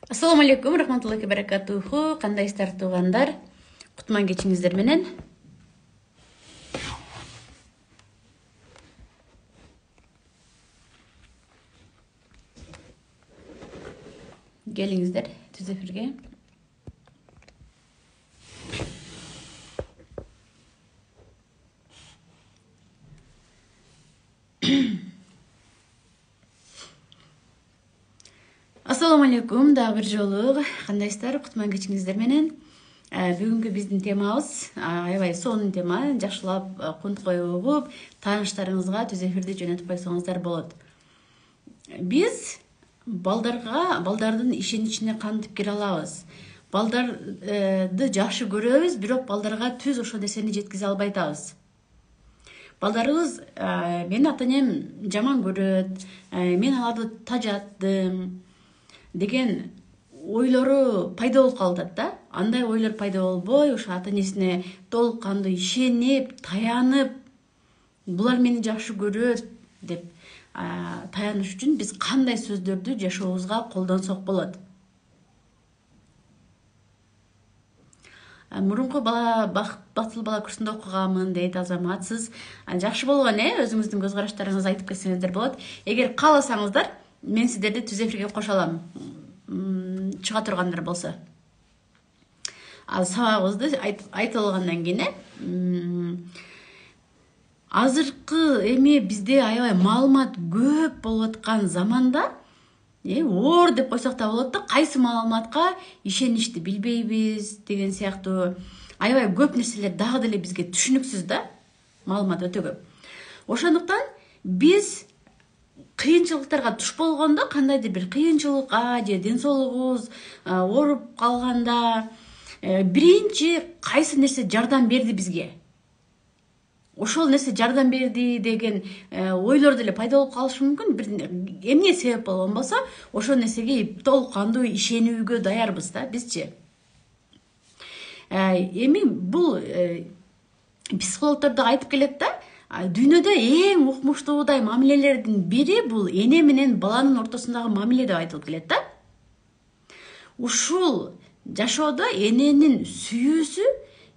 Assalamu алейкум, рахматуллахи баракатуху. Кандайсыздар туугандар? Кутман кечиңиздер менен. Келиңиздер түз эфирге. Assalamu алейкум, да бир жолу. Кандайсыздар? Кутман кечиңиздер менен. Бүгүнкү биздин темабыз аябай сонун тема. Жакшылап конткой угуп, тааныштарыңызга түз эфирди жөнөтүп койсоңуздар болот. Биз балдардын ишеничине кантип кире алабыз? Балдарды жакшы көрөбүз, бирок балдарга түз ошол нерсени жеткизе албай атабыз. Балдарыбыз мени ата-энем жаман көрөт, мен аларды тажаттым деген ойлору пайда болуп калат да. Андай ойлор пайда болбой, ошо ата-энесине толук кандуу ишенип, таянып, булар мени жакшы көрөт деп таяныш үчүн биз кандай сөздөрдү жашообузга колдонсок болот? Мурунку бактылуу бала курсунда окуганмын дейт Азамат. Сиз жакшы болгон өзүңүздүн көз караштарыңызды айтып кетсеңиздер болот. Эгер кааласаңыздар, мен сиздерди түз эфирге кошо алам. Чыга тургандар болсо. Ал сабагыбызды айтып алгандан кийин азыркы бизде аябай маалымат көп болуп аткан заманда оор деп койсок да болот да, кайсы маалыматка ишеништи билбейбиз деген сыяктуу аябай көп нерселер дагы деле бизге түшүнүксүз да. Маалымат өтө көп. Ошондуктан биз кыйынчылыктарга туш болгондо, кандайдыр бир кыйынчылыкка же ден соолугубуз ооруп калганда биринчи кайсы нерсе жардам берди бизге? Ошол нерсе жардам берди деген ойлор деле пайда болуп калышы мүмкүн. Эмне себеп болгон болсо, ошол нерсеге толук кандуу ишенүүгө даярбыз да бизчи. Бул психологдор да айтып келет да, дүйнөдө эң укмуштуудай мамилелердин бири бул эне менен баланын ортосундагы мамиле деп айтылып келет да. Ушул жашоодо эненин сүйүүсү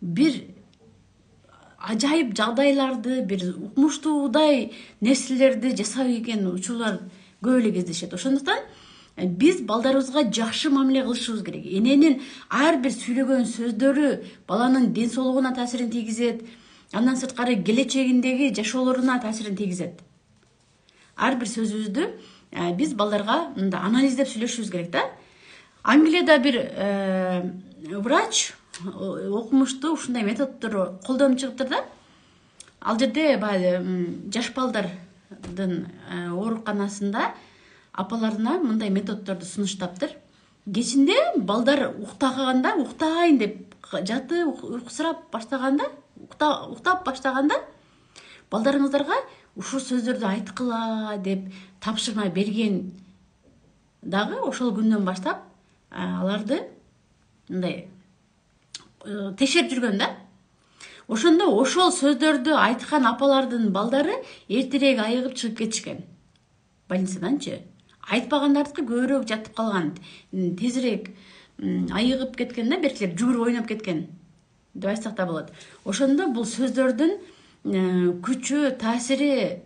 бир ажайып жагдайларды, бир укмуштуудай нерселерди жасап ийген учурлар көп эле кездешет. Ошондуктан биз балдарыбызга жакшы мамиле кылышыбыз керек. Эненин ар бир сүйлөгөн сөздөрү баланын ден соолугуна таасирин тийгизет, андан сырткары келечегиндеги жашоолоруна таасирин тийгизет. Ар бир сөзүбүздү биз балдарга анализдеп сүйлөшүбүз керек да. Англияда бир врач окумуштуу ушундай методдор колдонуп чыгыптыр да. Ал жерде жаш балдардын ооруканасында апаларына мындай методдорду сунуштаптыр. Кечинде балдар уктаганда, уктайын деп жатып уйкусурап баштаганда, уктап баштаганда балдарыңыздарга ушул сөздөрдү айткыла деп тапшырма берген дагы ошол күндөн баштап аларды мындай текшерип жүргөн да. Ошондо ошол сөздөрдү айткан апалардын балдары эртерээк айыгып чыгып кетишкен больницаданчы. Айтпагандардыкы көбүрөөк жатып калган, тезирээк айыгып кеткен да, беркилер жүгүрүп ойноп кеткен деп айтсак да болот. Ошондо бул сөздөрдүн күчү, таасири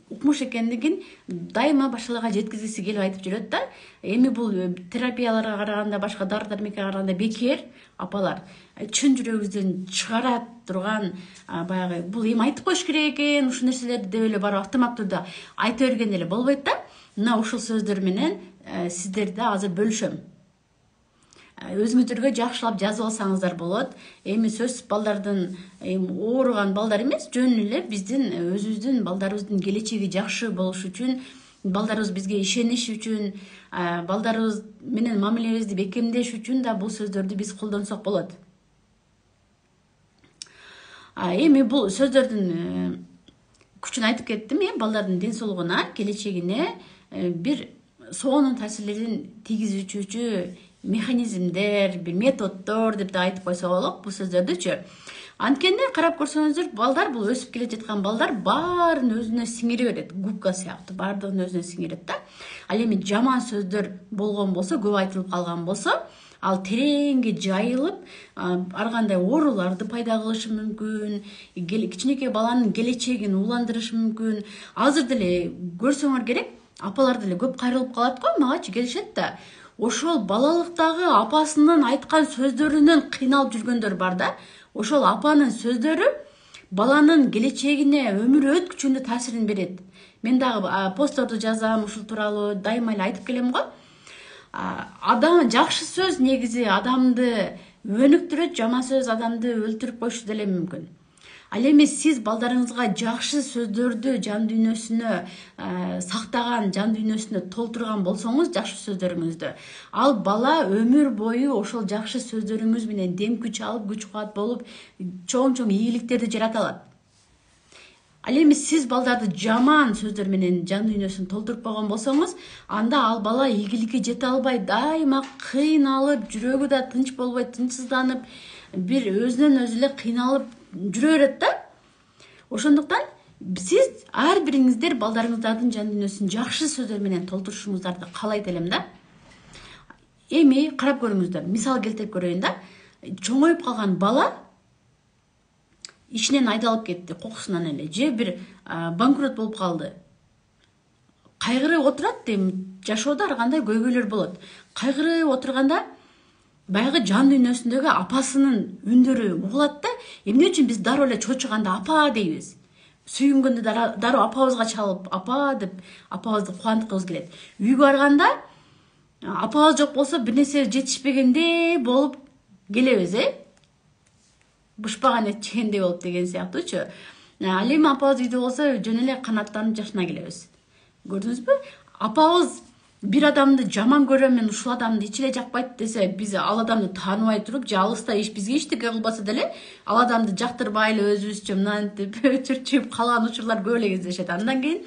укмуш экендигин дайыма башкаларга жеткизгиси келип айтып жүрөт да. Эми бул терапияларга караганда, башка дары дармекке караганда бекер апалар чын жүрөгүбүздөн чыгара турган баягы бул эми айтып коюш керек экен, ушул нерселерди деп эле барып автоматтуу айта берген эле болбойт да. Мына ушул сөздөр менен сиздерди азыр бөлүшөм. Өзүңүздөргө жакшылап жазып алсаңыздар болот. Эми сөз балдардын ооруган балдар эмес, жөн эле биздин өзүбүздүн балдарыбыздын келечеги жакшы болуш үчүн, балдарыбыз бизге ишениш үчүн, балдарыбыз менен мамилебизди бекемдеш үчүн да бул сөздөрдү биз колдонсок болот. Эми бул сөздөрдүн күчүн айтып кеттим, балдардын ден соолугуна, келечегине бир сонун таасирлерин тийгизүүчү механизмдер, бир методдор деп да айтып койсок болот бул сөздөрдүчү. Анткенде карап көрсөңүздөр, балдар, бул өсүп келе жаткан балдар баарын өзүнө сиңире берет, губка сыяктуу баардыгын өзүнө сиңирет да. Ал эми жаман сөздөр болгон болсо, көп айтылып калган болсо, ал тереңге жайылып, ар кандай ооруларды пайда кылышы мүмкүн, кичинекей баланын келечегин уландырышы мүмкүн. Азыр деле көрсөңөр керек, апалар деле көп кайрылып калат го, магачы келишет да. Ошол балалыктагы апасынын айткан сөздөрүнөн кыйналып жүргөндөр бар да. Ошол апанын сөздөрү баланын келечегине, өмүр өткүчүнө таасирин берет. Мен дагы постторду жазам, ушул тууралуу дайыма эле айтып келем го. Адам жакшы сөз негизи адамды өнүктүрөт, жаман сөз адамды өлтүрүп коюшу деле мүмкүн. Ал эми сиз балдарыңызга жакшы сөздөрдү жан дүйнөсүнө сактаган, жан дүйнөсүнө толтурган болсоңуз, жакшы сөздөрүңүздү, ал бала өмүр бою ошол жакшы сөздөрүңүз менен дем күч алып, күч кубат болуп, чоң ийгиликтерди жарата алат. Ал эми сиз балдарды жаман сөздөр менен жан дүйнөсүн толтуруп койгон болсоңуз, анда ал бала ийгиликке жете албай, дайыма кыйналып, жүрөгү да тынч болбой, тынчсызданып, бир өзүнөн өзү эле кыйналып жүрө берет да. Ошондуктан сиз ар бириңиздер балдарыңыздардын жан дүйнөсүн жакшы сөздөр менен толтурушуңуздарды каалайт элем да. Эми карап көрүңүздөр, мисал келтирип көрөйүн да. Чоңоюп калган бала ишинен айдалып кетти, кокусунан эле, же бир банкрот болуп калды. Кайгырып отурат, жашоодо ар кандай көйгөйлөр болот. Кайгырып отурганда баягы жан дүйнөсүндөгү апасынын үндөрү угулат да. Эмне үчүн биз дароо эле чочуганда апа дейбиз. Сүйүнгөндө дароо апабызга чалып, апа деп апабызды кубанткыбыз келет. Үйгө барганда апабыз жок болсо бир нерсе жетишпегендей болуп келебиз, бышпаган эт жегендей болуп деген сыяктуучу. Ал эми апабыз үйдө болсо жөн эле канаттанып жашына келебиз. Көрдүңүзбү? Апабыз бир адамды жаман көрөм, мен ушул адамды эч эле жакпайт десе, биз ал адамды тааныбай туруп, же алыста бизге эчтеке кылбаса деле, ал адамды жактырбай эле өзүбүзчө мынантип чүрчүп калган учурлар көп эле кездешет. Андан кийин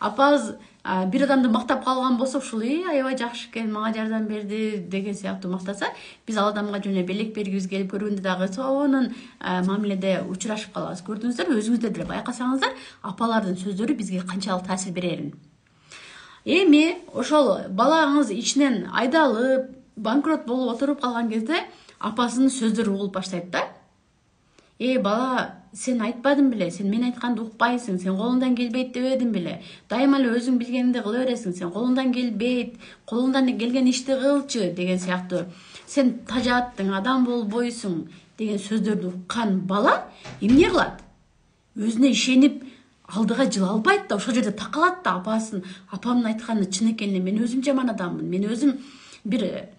апабыз бир адамды мактап калган болсо, ушул аябай жакшы экен, мага жардам берди деген сыяктуу мактаса, биз ал адамга жөн эле белек бергибиз келип, көргөндө дагы сонун мамиледе учурашып калабыз. Көрдүңүздөр, өзүңүздөр деле байкасаңыздар, апалардын сөздөрү бизге канчалык таасир берерин. Эми ошол балаңыз ичинен айдалып, банкрот болуп отуруп калган кезде апасынын сөздөрү угулуп баштайт да. Бала, сен айтпадың беле, сен мен айтканды укпайсың, сен колуңдан келбейт дебедиң беле, дайыма эле өзүң билгениңди кыла бересиң, сен колуңдан келбейт, колуңдан келген ишти кылчы деген сыяктуу, сен тажааттың, адам болбойсуң деген сөздөрдү уккан бала эмне кылат? Өзүнө ишенип, алдыга жыла албайт да, ошол жерде такалат да, апамдын айтканы чын экен, мен өзүм жаман адаммын, мен өзүм бир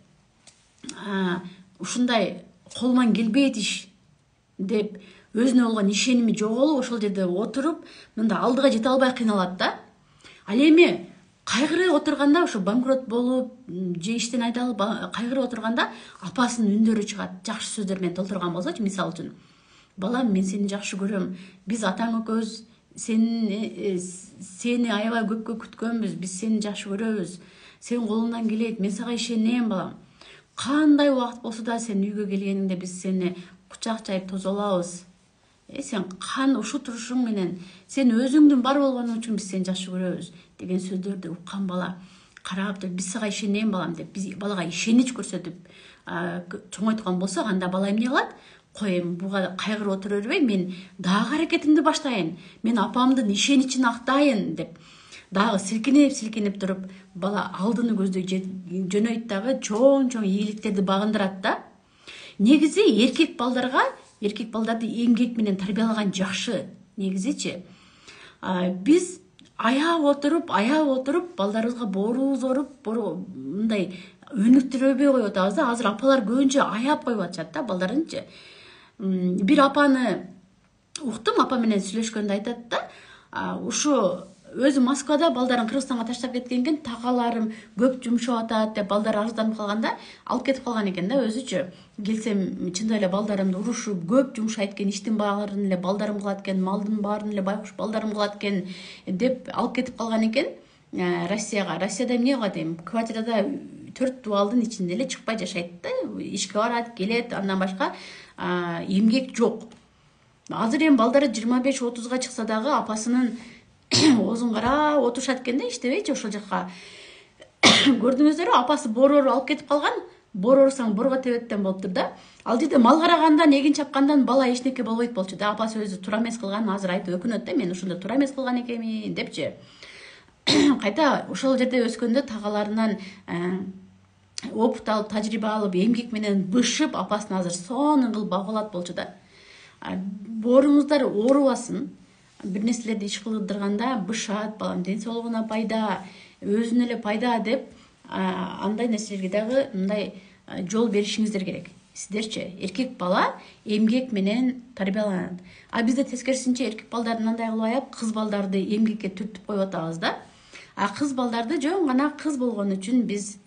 ушундай колуман келбейт иш деп өзүнө болгон ишеними жоголуп, ошол жерде отуруп, мында алдыга жете албай кыйналат да. Ал эми кайгырып отурганда, ошо банкрот болуп, же иштен айдалып кайгырып отурганда, апасынын үндөрү чыгат, жакшы сөздөр менен толтурган болсочу, мисалы үчүн: балам, мен сени жакшы көрөм, биз атаң экөөбүз сени аябай көпкө күткөнбүз, биз сени жакшы көрөбүз, сен колуңдан келет, мен сага ишенем балам. Кандай убакыт болсо да сен үйгө келгениңде биз сени кучак жайып тосо алабыз. Сен ушул турушуң менен, сен өзүңдүн бар болгонуң үчүн биз сени жакшы көрөбүз деген сөздөрдү уккан бала карап туруп, биз сага ишенем балам деп, биз балага ишенич көрсөтүп чоңойткон болсок, анда бала эмне кылат? Кой, буга кайгырып отура бербей, мен дагы аракетимди баштайын, мен апамдын ишеничин актайын деп, дагы силкинип туруп, бала алдыны көздөй жөнөйт дагы, чоң ийгиликтерди багындырат да. Негизи эркек балдарды эмгек менен тарбиялаган жакшы, негизичи. Биз аяп отуруп, балдарыбызга боорубуз ооруп, мындай өнүктүрөбөй коюп атабыз да. Азыр апалар көбүнчө аяп коюп атышат да балдарынчы. Бир апаны уктум, апа менен сүйлөшкөндө айтат да, ушу өзү Москвада балдарын Кыргызстанга таштап кеткен экен, тагаларым көп жумшап атат деп, балдары арызданып калганда алып кетип калган экен да өзүчү. Келсем, чындап эле балдарымды урушуп, көп жумшайт экен, иштин баарын эле балдарым кылат экен, малдын баарын эле байкуш балдарым кылат экен деп алып кетип калган экен Россияга. Россияда эмне кылат эми? Квартирада 4 дубалдын ичинде эле чыкпай жашайт да, ишке барат, келет, андан башка эмгек жок. Азыр эми балдары 25-30га чыкса дагы апасынын оозун карап отурушат экен да, иштебейчи ошол жака. Көрдүңүздөрбү, апасы борору алып кетип калган. Бор урсаң борго тебеттен болуптур да. Ал жерде мал карагандан, эгин чапкандан бала эчнеке болбойт болчу да. Апасы өзү туура эмес кылганын азыр айтып өкүнөт да, мен ушунда туура эмес кылган экенмин депчи. Кайта ошол жерде өскөндө тагаларынан опыт алып, тажрыйба алып, эмгек менен бышып, апасын азыр сонун кылып багалат болчу да. Боруңуздар оорубасын. Бир нерселерди иш кылдырганда бышат, баланын ден соолугуна пайда, өзүнө эле пайда деп андай нерселерге дагы мындай жол беришиңиздер керек. Сиздерчи, эркек бала эмгек менен тарбияланат. А бизде тескерисинче эркек балдарды мындай кылбай ап, кыз балдарды эмгекке түртүп коюп атабыз да. А кыз балдарды жөн гана кыз болгон үчүн биз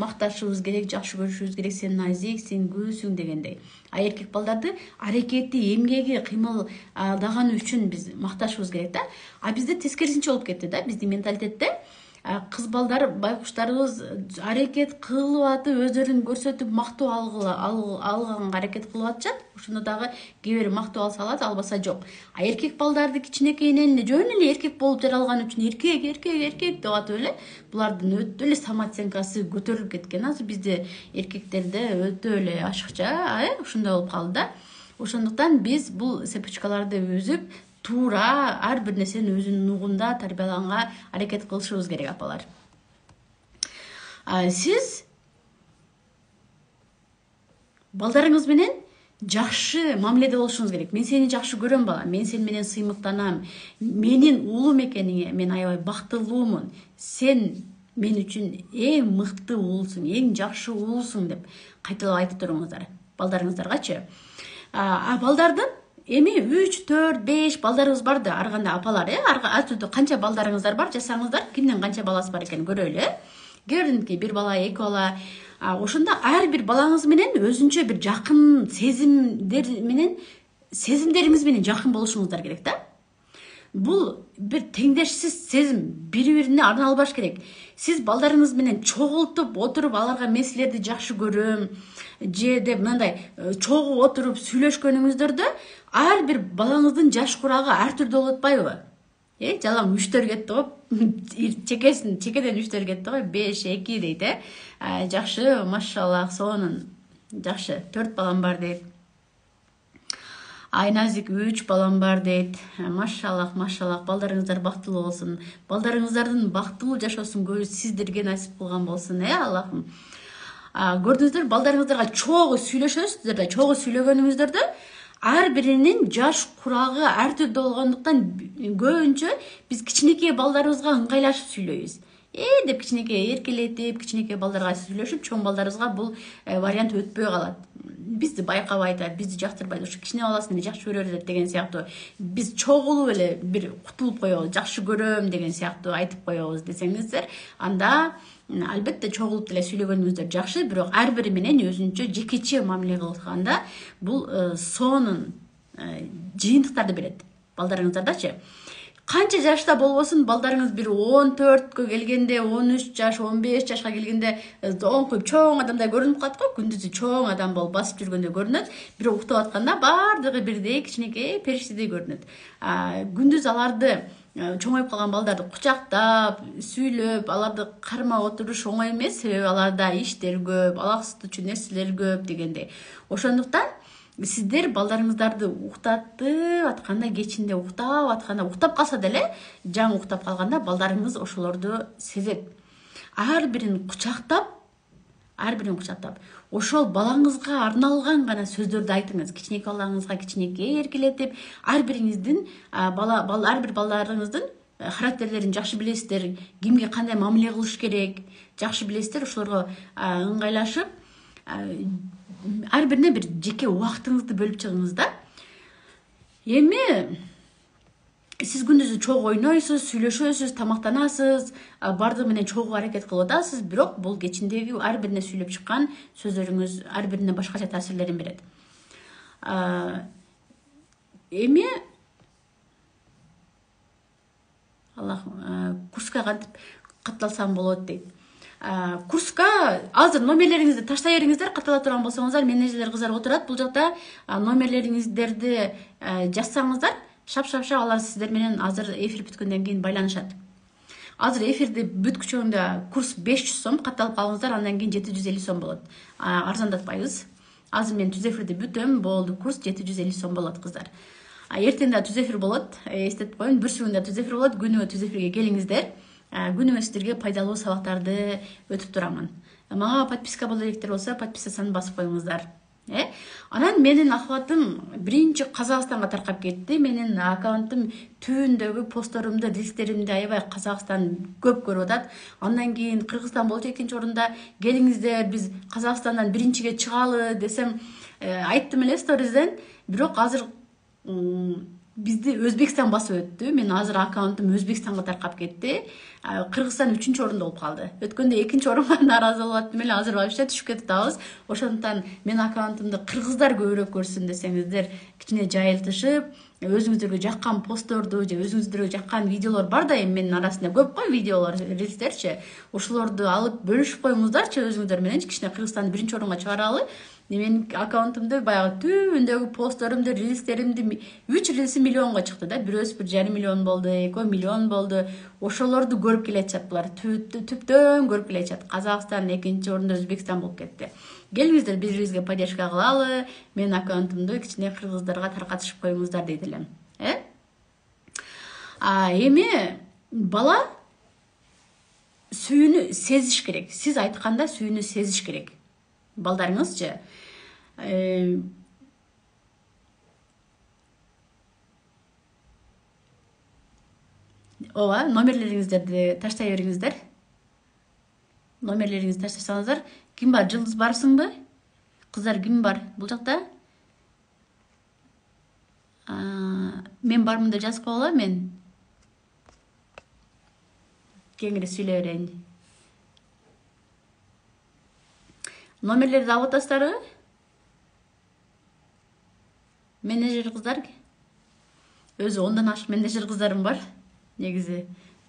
макташыбыз керек, жакшы көрүшүбүз керек, сен назиксиң, күүсүң дегендей. А эркек балдарды аракети, эмгеги, кыймылдаганы үчүн биз макташыбыз керек да. А бизде тескерисинче болуп кетти да, биздин менталитетте. Кыз балдар, байкуштарыбыз аракет кылып атып, өздөрүн көрсөтүп, мактоо алганга аракет кылып атышат. Ошондо дагы кээ бир мактоо алса алат, албаса жок. А эркек балдарды кичинекейинен жөн эле эркек болуп жаралган үчүн эркек деп атып эле булардын өтө эле самооценкасы көтөрүлүп кеткен. Азыр бизде эркектерде өтө эле ашыкча, ушундай болуп калды да. Ошондуктан биз бул цепочкаларды үзүп, туура ар бир нерсени өзүнүн нугунда тарбиялаганга аракет кылышыбыз керек, апалар. Сиз балдарыңыз менен жакшы мамиледе болушуңуз керек. Мен сени жакшы көрөм, бала. Мен сен менен сыймыктанам. Менин уулум экениңе мен аябай бактылуумун. Сен мен үчүн эң мыкты уулсуң, эң жакшы уулсуң деп кайталап айтып туруңуздар балдарыңыздаргачы. Балдардын эми 3, 4, 5 балдарыбыз бар да, ар кандай апалар, ар түрдүү канча балдарыңыздар бар, жасаңыздар, кимдин канча баласы бар экенин көрөлү. Кээ бир бала, 2 бала. Ошондо ар бир балаңыз менен өзүнчө бир жакын сезимдериңиз менен жакын болушуңуздар керек да. Бул бир теңдешсиз сезим, бири-бирине арналбаш керек. Сиз балдарыңыз менен чогултуп отуруп, аларга мен силерди жакшы көрөм, же деп мындай чогуу отуруп сүйлөшкөнүңүздөрдө ар бир балаңыздын жаш курагы ар түрдүү болуп атпайбы? Жалаң 3-төр кетти го, чекеден 3-төр кетти го, 5, 2 дейт, жакшы, машаллах, сонун, жакшы, 4 балам бар дейт. Айназик 3 балам бар дейт. Машаллах, балдарыңыздар бактылуу болсун. Балдарыңыздардын бактылуу жашоосун сиздерге насип кылган болсун, Аллахым. Көрдүңүздөр, балдарыңыздарга чогуу сүйлөшөсүздөр да, чогуу сүйлөгөнүңүздөрдө ар биринин жаш курагы ар түрдүү болгондуктан көбүнчө биз кичинекей балдарыбызга ыңгайлашып сүйлөйбүз. Деп кичинекей эркелетип, кичинекей балдарга сүйлөшүп, чоң балдарыбызга бул вариант өтпөй калат. Бизди байкабайт, бизди жактырбайт, ушу кичине баласын эле жакшы көрөт деген сыяктуу. Биз чогулуп эле бир кутулуп коебуз, жакшы көрөм деген сыяктуу айтып коебуз десеңиздер, анда албетте чогулуп деле сүйлөгөнүңүздөр жакшы, бирок ар бири менен өзүнчө жекече мамиле кылганда бул сонун жыйынтыктарды берет балдарыңыздардачы. Канча жашта болбосун, балдарыңыз бир 14кө келгенде, 13 жаш, 15 жашка келгенде оңкуйуп чоң адамдай көрүнүп калат го, күндүзү чоң адам болуп басып жүргөндө көрүнөт, бирок уктап атканда баардыгы бирдей кичинекей периштедей көрүнөт. Күндүз аларды чоңоюп калган балдарды кучактап, сүйлөп, аларды кармап отуруш оңой эмес, себеби аларда иштер көп, алаксытуучу нерселер көп дегендей. Ошондуктан сиздер балдарыңыздарды уктатып атканда, кечинде уктап атканда, уктап калса деле, жаңы уктап калганда балдарыңыз ошолорду сезет. Ар бирин кучактап, ошол балаңызга арналган гана сөздөрдү айтыңыз. Кичинекей балаңызга кичинекей эркелетип, ар бириңиздин ар бир балдарыңыздын характерлерин жакшы билесиздер, кимге кандай мамиле кылыш керек, жакшы билесиздер, ошолорго ыңгайлашып, ар бирине бир жеке убактыңызды бөлүп чыгыңыз да. Эми сиз күндүзү чогуу ойнойсуз, сүйлөшөсүз, тамактанасыз, бардыгы менен чогуу аракет кылып атасыз, бирок бул кечиндеги ар бирине сүйлөп чыккан сөздөрүңүз ар бирине башкача таасирлерин берет. Эми Аллах курска кантип катталсам болот дейт. курска азыр номерлериңизди таштай бериңиздер, катала турган болсоңуздар, менеджерлер кыздар отурат бул жакта, номерлериңиздерди жазсаңыздар, шап алар сиздер менен азыр эфир бүткөндөн кийин байланышат. Азыр эфирди бүткүчөндө курс 500 сом, катталып калыңыздар, андан кийин 750 сом болот. Арзандатпайбыз. Азыр мен түз эфирди бүтөм, болду, курс 750 сом болот кыздар. Эртең да түз эфир болот, эстетип коеюн, бүрсүгүндө түз эфир болот, күнүгө түз эфирге келиңиздер. Күнүгө сиздерге пайдалуу сабактарды өтүп турамын. Мага подписка боло электер болсо, подписацияны басып коюңуздар. Анан менин ахватым биринчи Казакстанга таркап кетти. Менин аккаунтум түбүндөгү постторумду, рилстеримди аябай Казакстан көп көрүп атат. Андан кийин Кыргызстан болчу экинчи орунда. Келиңиздер, биз Казакстандан биринчиге чыгалы десем, айттым эле сторизден. Бирок азыр бизди Өзбекстан басып өттү. Мен азыр аккаунтум Өзбекстанга таркап кетти. Кыргызстан 3-чү орунда болуп калды. Өткөндө 2-чи орунга наразы болуп аттым эле, азыр вообще түшүп кетип атабыз. Ошондуктан мен аккаунтумду кыргыздар көбүрөөк көрсүн десеңиздер, кичине жайылтышып, өзүңүздөргө жаккан постторду же өзүңүздөргө жаккан видеолор бар да, эми менин арасында көп кой видеолор, рилстерчи. Ошолорду алып бөлүшүп коюңуздарчы өзүңүздөр менен, кичине Кыргызстанды 1-чи орунга чыгаралы. Менин аккаунтумду баягы түбүндөгү постторумду, рилстеримди 3 рилси миллионго чыкты да. Бирөөсү 1,5 миллион болду, 2 миллион болду. Ошолорду көрүп келечат булар. Түптөн көрүп келечат. Казакстан 2-чи орунда, Өзбекстан болуп кетти. Келиңиздер, биз-бирибизге поддержка кылалы. Менин аккаунтумду кичине кыргыздарга таркатышып коюңуздар дейт элем. Эми бала сүйүүнү сезиш керек. Сиз айтканда сүйүүнү сезиш керек. Балдарыңызчы. Ооба, номерлериңиздерди таштай бериңиздер. Номерлериңизди таштасаңыздар, ким бар? Жылдыз барсыңбы? Кыздар ким бар бул жакта? Мен бармын деп жазып койгула, мен кеңири сүйлөй берейин. Номерлерди алып атасыздарбы? Менеджер кыздар. Өзү 10дан ашык менеджер кыздарым бар. Негизи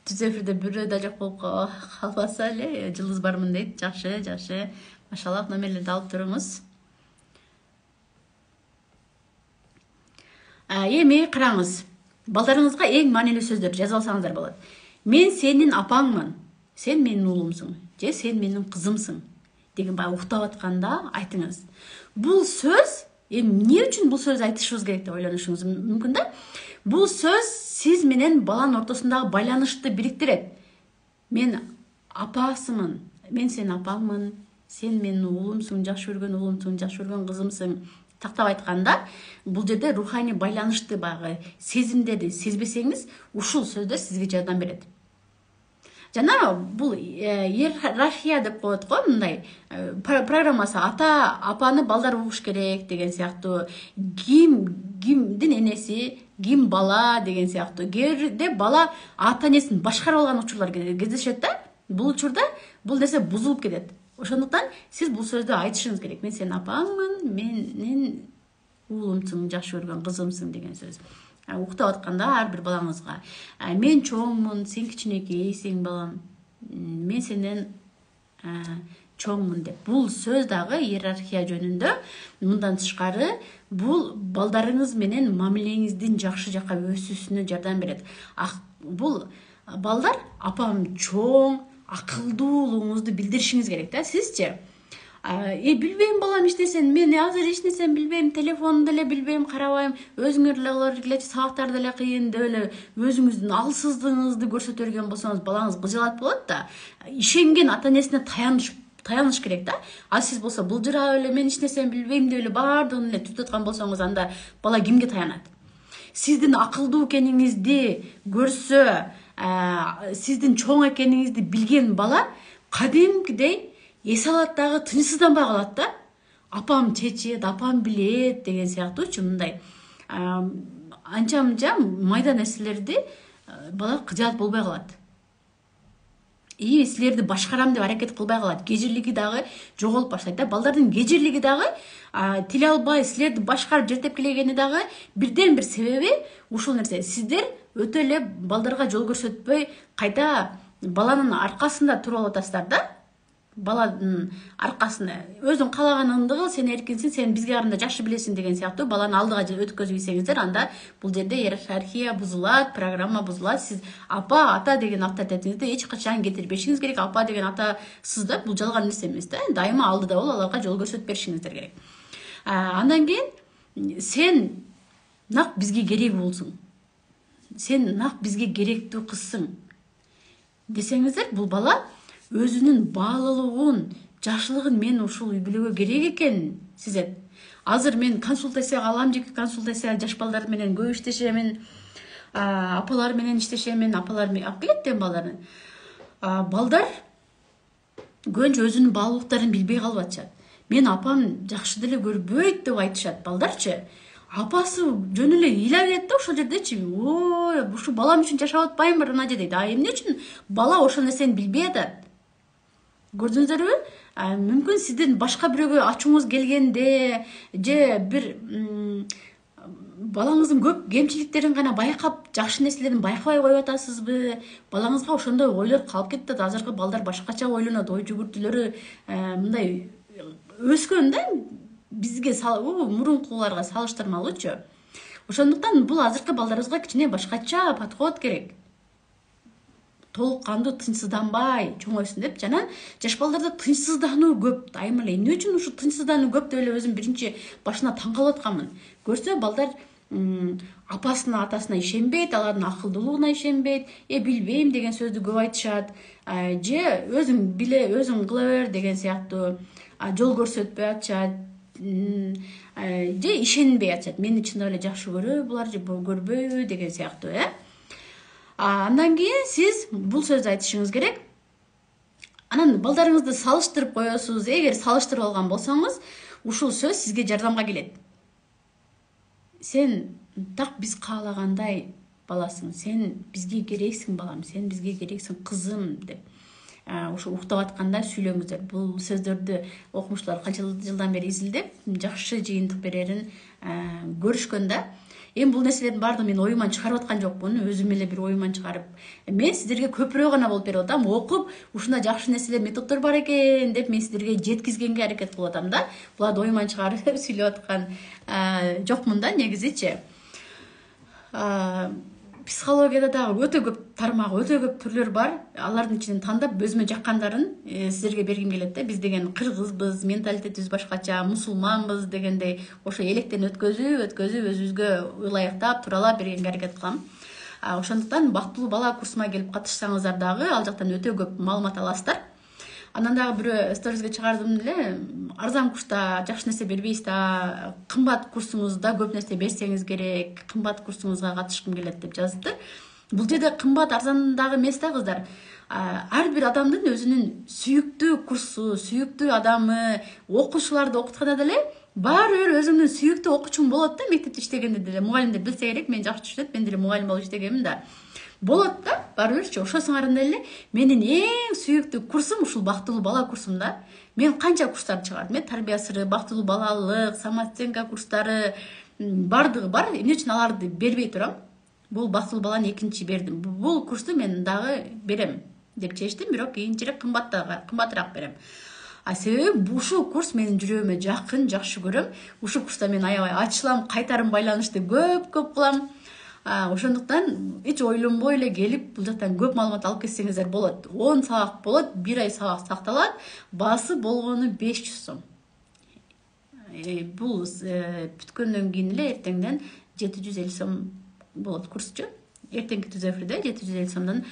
түз эфирде бирөө да жок болуп калбаса эле, жылдыз бармын дейт. Жакшы. Машаллах, номерлерди алып туруңуз. Эми караңыз. Балдарыңызга эң маанилүү сөздөр жазып алсаңыздар болот. Мен сенин апаңмын. Сен менин уулумсуң. Же сен менин кызымсың деген баягы уктап атканда айтыңыз. Бул сөз, эмне үчүн бул сөз айтышыбыз керек деп ойлонушуңуз мүмкүн да? Бул сөз сиз менен баланын ортосундагы байланышты бириктирет. Мен апасымын, мен сенин апаңмын, сен менин уулумсуң, жакшы көргөн уулумсуң, жакшы көргөн кызымсың. Тактап айтканда, бул жерде руханий байланышты баягы сезимдерди сезбесеңиз, ушул сөздөр сизге жардам берет. Жана бул иерархия деп коет го, мындай программасы, ата апаны балдар угуш керек деген сыяктуу, кимдин энеси, ким бала деген сыяктуу. Кээде бала ата энесин башкара алган учурлар кездешет да. Бул учурда бул нерсе бузулуп кетет. Ошондуктан сиз бул сөздү айтышыңыз керек. Мен сенин апаңмын, менин уулумсуң, жакшы көргөн кызымсың деген сөз. Уктап атканда ар бир балаңызга мен чоңмун, сен кичинекейсиң балам, мен сенден чоңмун деп. Бул сөз дагы иерархия жөнүндө. Мындан тышкары бул балдарыңыз менен мамилеңиздин жакшы жакка өсүүсүнө жардам берет. Бул балдар апам чоң, акылдуулугуңузду билдиришиңиз керек да. Сизчи? Билбейм балам иштесен, мен азыр эч нерсени билбейм, телефонду деле билбейм, карабайм, өзүңөр эле кылып эле, сабактар деле кыйын деп эле өзүңүздүн алсыздыгыңызды көрсөтө берген болсоңуз, балаңыз кыжалат болот да. Ишенген ата энесине таяныш керек да. Сиз болсо былжырап эле, мен эч нерсени билбейм деп эле баардыгын эле түтүп аткан болсоңуз, анда бала кимге таянат? Сиздин акылдуу экениңизди көрсө, сиздин чоң экениңизди билген бала кадимкидей эс алат дагы тынчсызданбай калат да. Апам чечет, апам билет деген сыяктуучу, мындай анча-мынча майда нерселерди бала кыжаат болбой калат. Силерди башкарам деп аракет кылбай калат. Кежирлиги дагы жоголуп баштайт да. Балдардын кежирлиги дагы тиле албай силерди башкарып жетеп келгени дагы бирден бир себеби ушул нерсе. Сиздер өтө эле балдарга жол көрсөтпөй, кайта баланын аркасында туруп алып атасыздар да. баланын аркасына өзүң каалаганыңды кыл, сен эркинсиң, сен бизге караганда жакшы билесиң деген сыяктуу баланы алдыга өткөзүп ийсеңиздер, анда бул жерде иерархия бузулат, программа бузулат. Сиз апа, ата деген авторитетиңизди эч качан кетирбешиңиз керек. Апа деген атасыз да, бул жалган нерсе эмес да. Дайыма алдыда болуп, аларга жол көрсөтүп беришиңиздер керек. Андан кийин сен нак бизге керек болсуң. Сен нак бизге керектүү кызсың десеңиздер, бул бала өзүнүн баалуулугун, жакшылыгын мен ушул үй бүлөгө керек экенин сезет. Азыр мен консультация алам, жеке консультация жаш балдар менен көп иштешемин, апалар менен иштешемин, апалар алып келет да балдарын. Балдар көбүнчө өзүнүн баалуулуктарын билбей калып атышат. Мен апам жакшы деле көрбөйт деп айтышат балдарчы. Апасы жөн эле ыйла берет да ошол жердечи. Ой, ушу балам үчүн жашап атпаймынбы Ранаде дейт. Эмне үчүн бала ошол нерсени билбей атат? Көрдүңүздөрбү? Мүмкүн сиздин башка бирөөгө ачууңуз келгенде же бир балаңыздын көп кемчиликтерин гана байкап, жакшы нерселерин байкабай коюп атасызбы? Балаңызга ошондой ойлор калып кетти. Азыркы балдар башкача ойлонот, ой жүгүртүүлөрү мындай өскөн да, бизге мурункуларга салыштырмалуучу. Ошондуктан бул азыркы балдарыбызга кичине башкача подход керек. Толук кандуу тынчсызданбай чоңойсун деп, жана жаш балдарда тынчсыздануу көп. Дайыма эле эмне үчүн ушу тынчсыздануу көп деп эле өзүм биринчи башына таң калып атканмын. Көрсө балдар апасына, атасына ишенбейт, алардын акылдуулугуна ишенбейт, билбейм деген сөздү көп айтышат, же өзүң биле, өзүң кыла бер деген сыяктуу жол көрсөтпөй атышат, же ишенбей атышат. Мени чындап эле жакшы көрөбү булар же көрбөйбү деген сыяктуу, Андан кийин сиз бул сөздү айтышыңыз керек. Анан балдарыңызды салыштырып коесуз. Эгер салыштырып алган болсоңуз, ушул сөз сизге жардамга келет. Сен так биз каалагандай баласың. Сен бизге керексиң балам, сен бизге керексиң кызым деп. Ушу уктап атканда сүйлөңүздөр. Бул сөздөрдү окумуштуулар канча жылдан бери изилдеп, жакшы жыйынтык берерин көрүшкөн да. Эми бул нерселердин баардыгын мен оюман чыгарып аткан жокмун, өзүм эле бир оюман чыгарып. Мен сиздерге көпүрөөк гана болуп берип атам, окуп, ушундай жакшы нерселер, методдор бар экен деп мен сиздерге жеткизгенге аракет кылып атам да. Буларды оюман чыгарып сүйлөп аткан жокмун да негизичи. Психологияда дагы өтө көп тармак, өтө көп түрлөр бар. Алардын ичинен тандап өзүмө жаккандарын сиздерге бергим келет да. Биз деген кыргызбыз, менталитетибиз башкача, мусулманбыз дегендей ошо электен өткөзүп өзүбүзгө ылайыктап, туралап бергенге аракет кылам. Ошондуктан бактылуу бала курсума келип катышсаңыздар дагы ал жактан өтө көп маалымат аласыздар. Анан дагы бирөө сторизге чыгардым эле, арзан курста жакшы нерсе бербейсиз да, кымбат курсуңузда көп нерсе берсеңиз керек, кымбат курсуңузга катышкым келет деп жазыптыр. Бул жерде кымбат арзан дагы эмес да кыздар. Ар бир адамдын өзүнүн сүйүктүү курсу, сүйүктүү адамы, окуучуларды окутканда деле баары бир өзүңдүн сүйүктүү окуучуң болот да. Мектепте иштегенде деле мугалимдер билсе керек, мен жакшы түшүнөт, мен деле мугалим болуп иштегенмин да. Болот да, баары бирчи. Ошосуңарында эле менин эң сүйүктүү курсум ушул бактылуу бала курсум да. Мен канча курстарды чыгардым, тарбия сыры, бактылуу балалык, самооценка курстары, бардыгы бар. Эмне үчүн аларды бербей турам? Бул бактылуу баланы экинчи бердим. Бул курсту мен дагы берем деп чечтим, бирок кийинчерээк кымбатыраак берем. Себеби ушул курс менин жүрөгүмө жакын, жакшы көрөм. Ушул курста мен аябай ачылам, кайтарым байланышты көп кылам. Ошондуктан эч ойлонбой эле келип, бул жактан көп маалымат алып кетсеңиздер болот. 10 сабак болот, 1 ай сабак сакталат. Баасы болгону 500 сом. Бул бүткөндөн кийин эле эртеңден 750 сом болот курсчу. Эртеңки түз эфирде 750 сомдон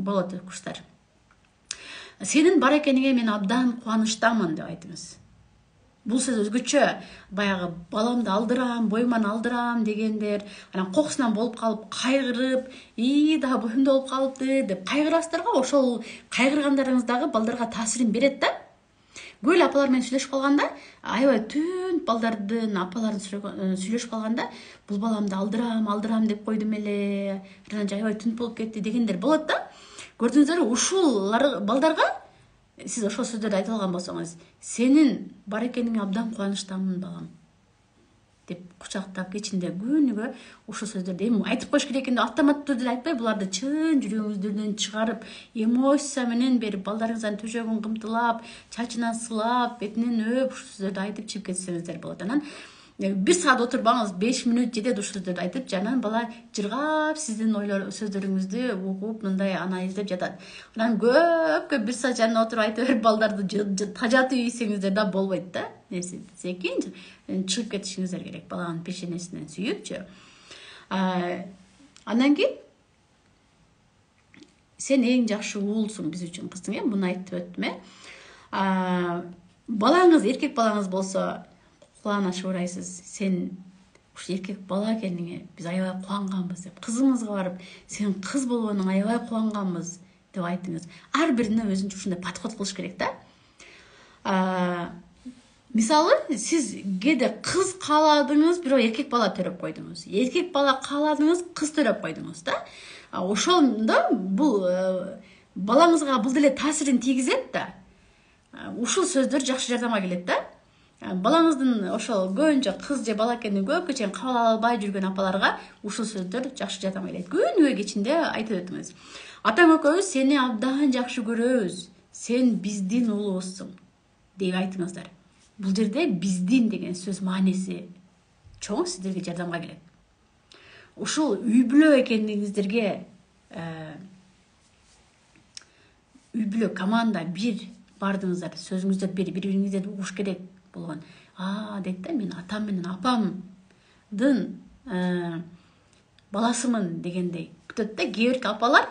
болот курстар. Сенин бар экениңе мен абдан кубанычтамын деп айтыңыз. Бул сөз өзгөчө, баягы баламды алдырам, боюман алдырам дегендер, анан кокусунан болуп калып кайгырып, да боюмда болуп калыпты деп кайгырасыздарга, ошол кайгыргандарыңыз дагы балдарга таасирин берет да. Көп эле апалар менен сүйлөшүп калганда, аябай түн балдардын апаларын сүйлөшүп калганда, бул баламды алдырам деп койдум эле, аябай түн болуп кетти дегендер болот да. Көрдүңүздөрбү, ушул балдарга сиз ошол сөздөрдү айта алган болсоңуз, сенин бар экениңе абдан кубанычтамын балам. деп кучактап ичинде күнүгө ушул сөздөрдү эми айтып коюш керек экен деп автоматтуу түрдө айтпай, буларды чын жүрөгүңүздөн чыгарып, эмоция менен берип, балдарыңыздын төшөгүн кымтылап, чачынан сылап, бетинен өөп ушул сөздөрдү айтып чыгып кетсеңиздер болот. Анан 1 саат отурбаңыз, 5 мүнөт жетет ушул сөздөрдү айтып, жанан бала жыргап сиздин сөздөрүңүздү угуп, мындай анализдеп жатат. Анан көпкө 1 саат жанына отуруп айта берип, балдарды тажатып ийсеңиздер да болбойт да. Секин чыгып кетишиңиздер керек, баланын пешенесинен сүйүпчү. Андан кийин сен эң жакшы уулсуң биз үчүн, кыздың, муну айтып өттүм. Балаңыз, эркек балаңыз болсо, кулағына шыбырайсыз, сен ушу эркек бала экениңе биз аябай кубанганбыз деп, кызыңызга барып, сен кыз болгонуңа аябай кубанганбыз деп айтыңыз. Ар бирине өзүнчө ушундай подход кылыш керек да. Мисалы, сиз кээде кыз кааладыңыз, бирок эркек бала төрөп койдуңуз. Эркек бала кааладыңыз, кыз төрөп койдуңуз да. Ошондо бул балаңызга бул деле таасирин тийгизет да. Ушул сөздөр жакшы жардамга келет да. Балаңыздын ошол көбүнчө кыз же бала экенин көпкө чейин кабыл ала албай жүргөн апаларга ушул сөздөр жакшы жардам келет. Күнүгө кечинде айтып өтүңүз. Атаң экөөбүз сени абдан жакшы көрөбүз. Сен биздин уулубузсуң деп айтыңыздар. Бул жерде биздин деген сөз мааниси чоң, сиздерге жардамга келет. Ушул үй бүлө экендигиңиздерге, үй бүлө команда бир бардыңыздар, сөзүңүздөр бири-бириңиздерди угуш керек болгон. Дейт да, мен атам менен апамдын баласымын дегендей күтөт да. Кээ бир апалар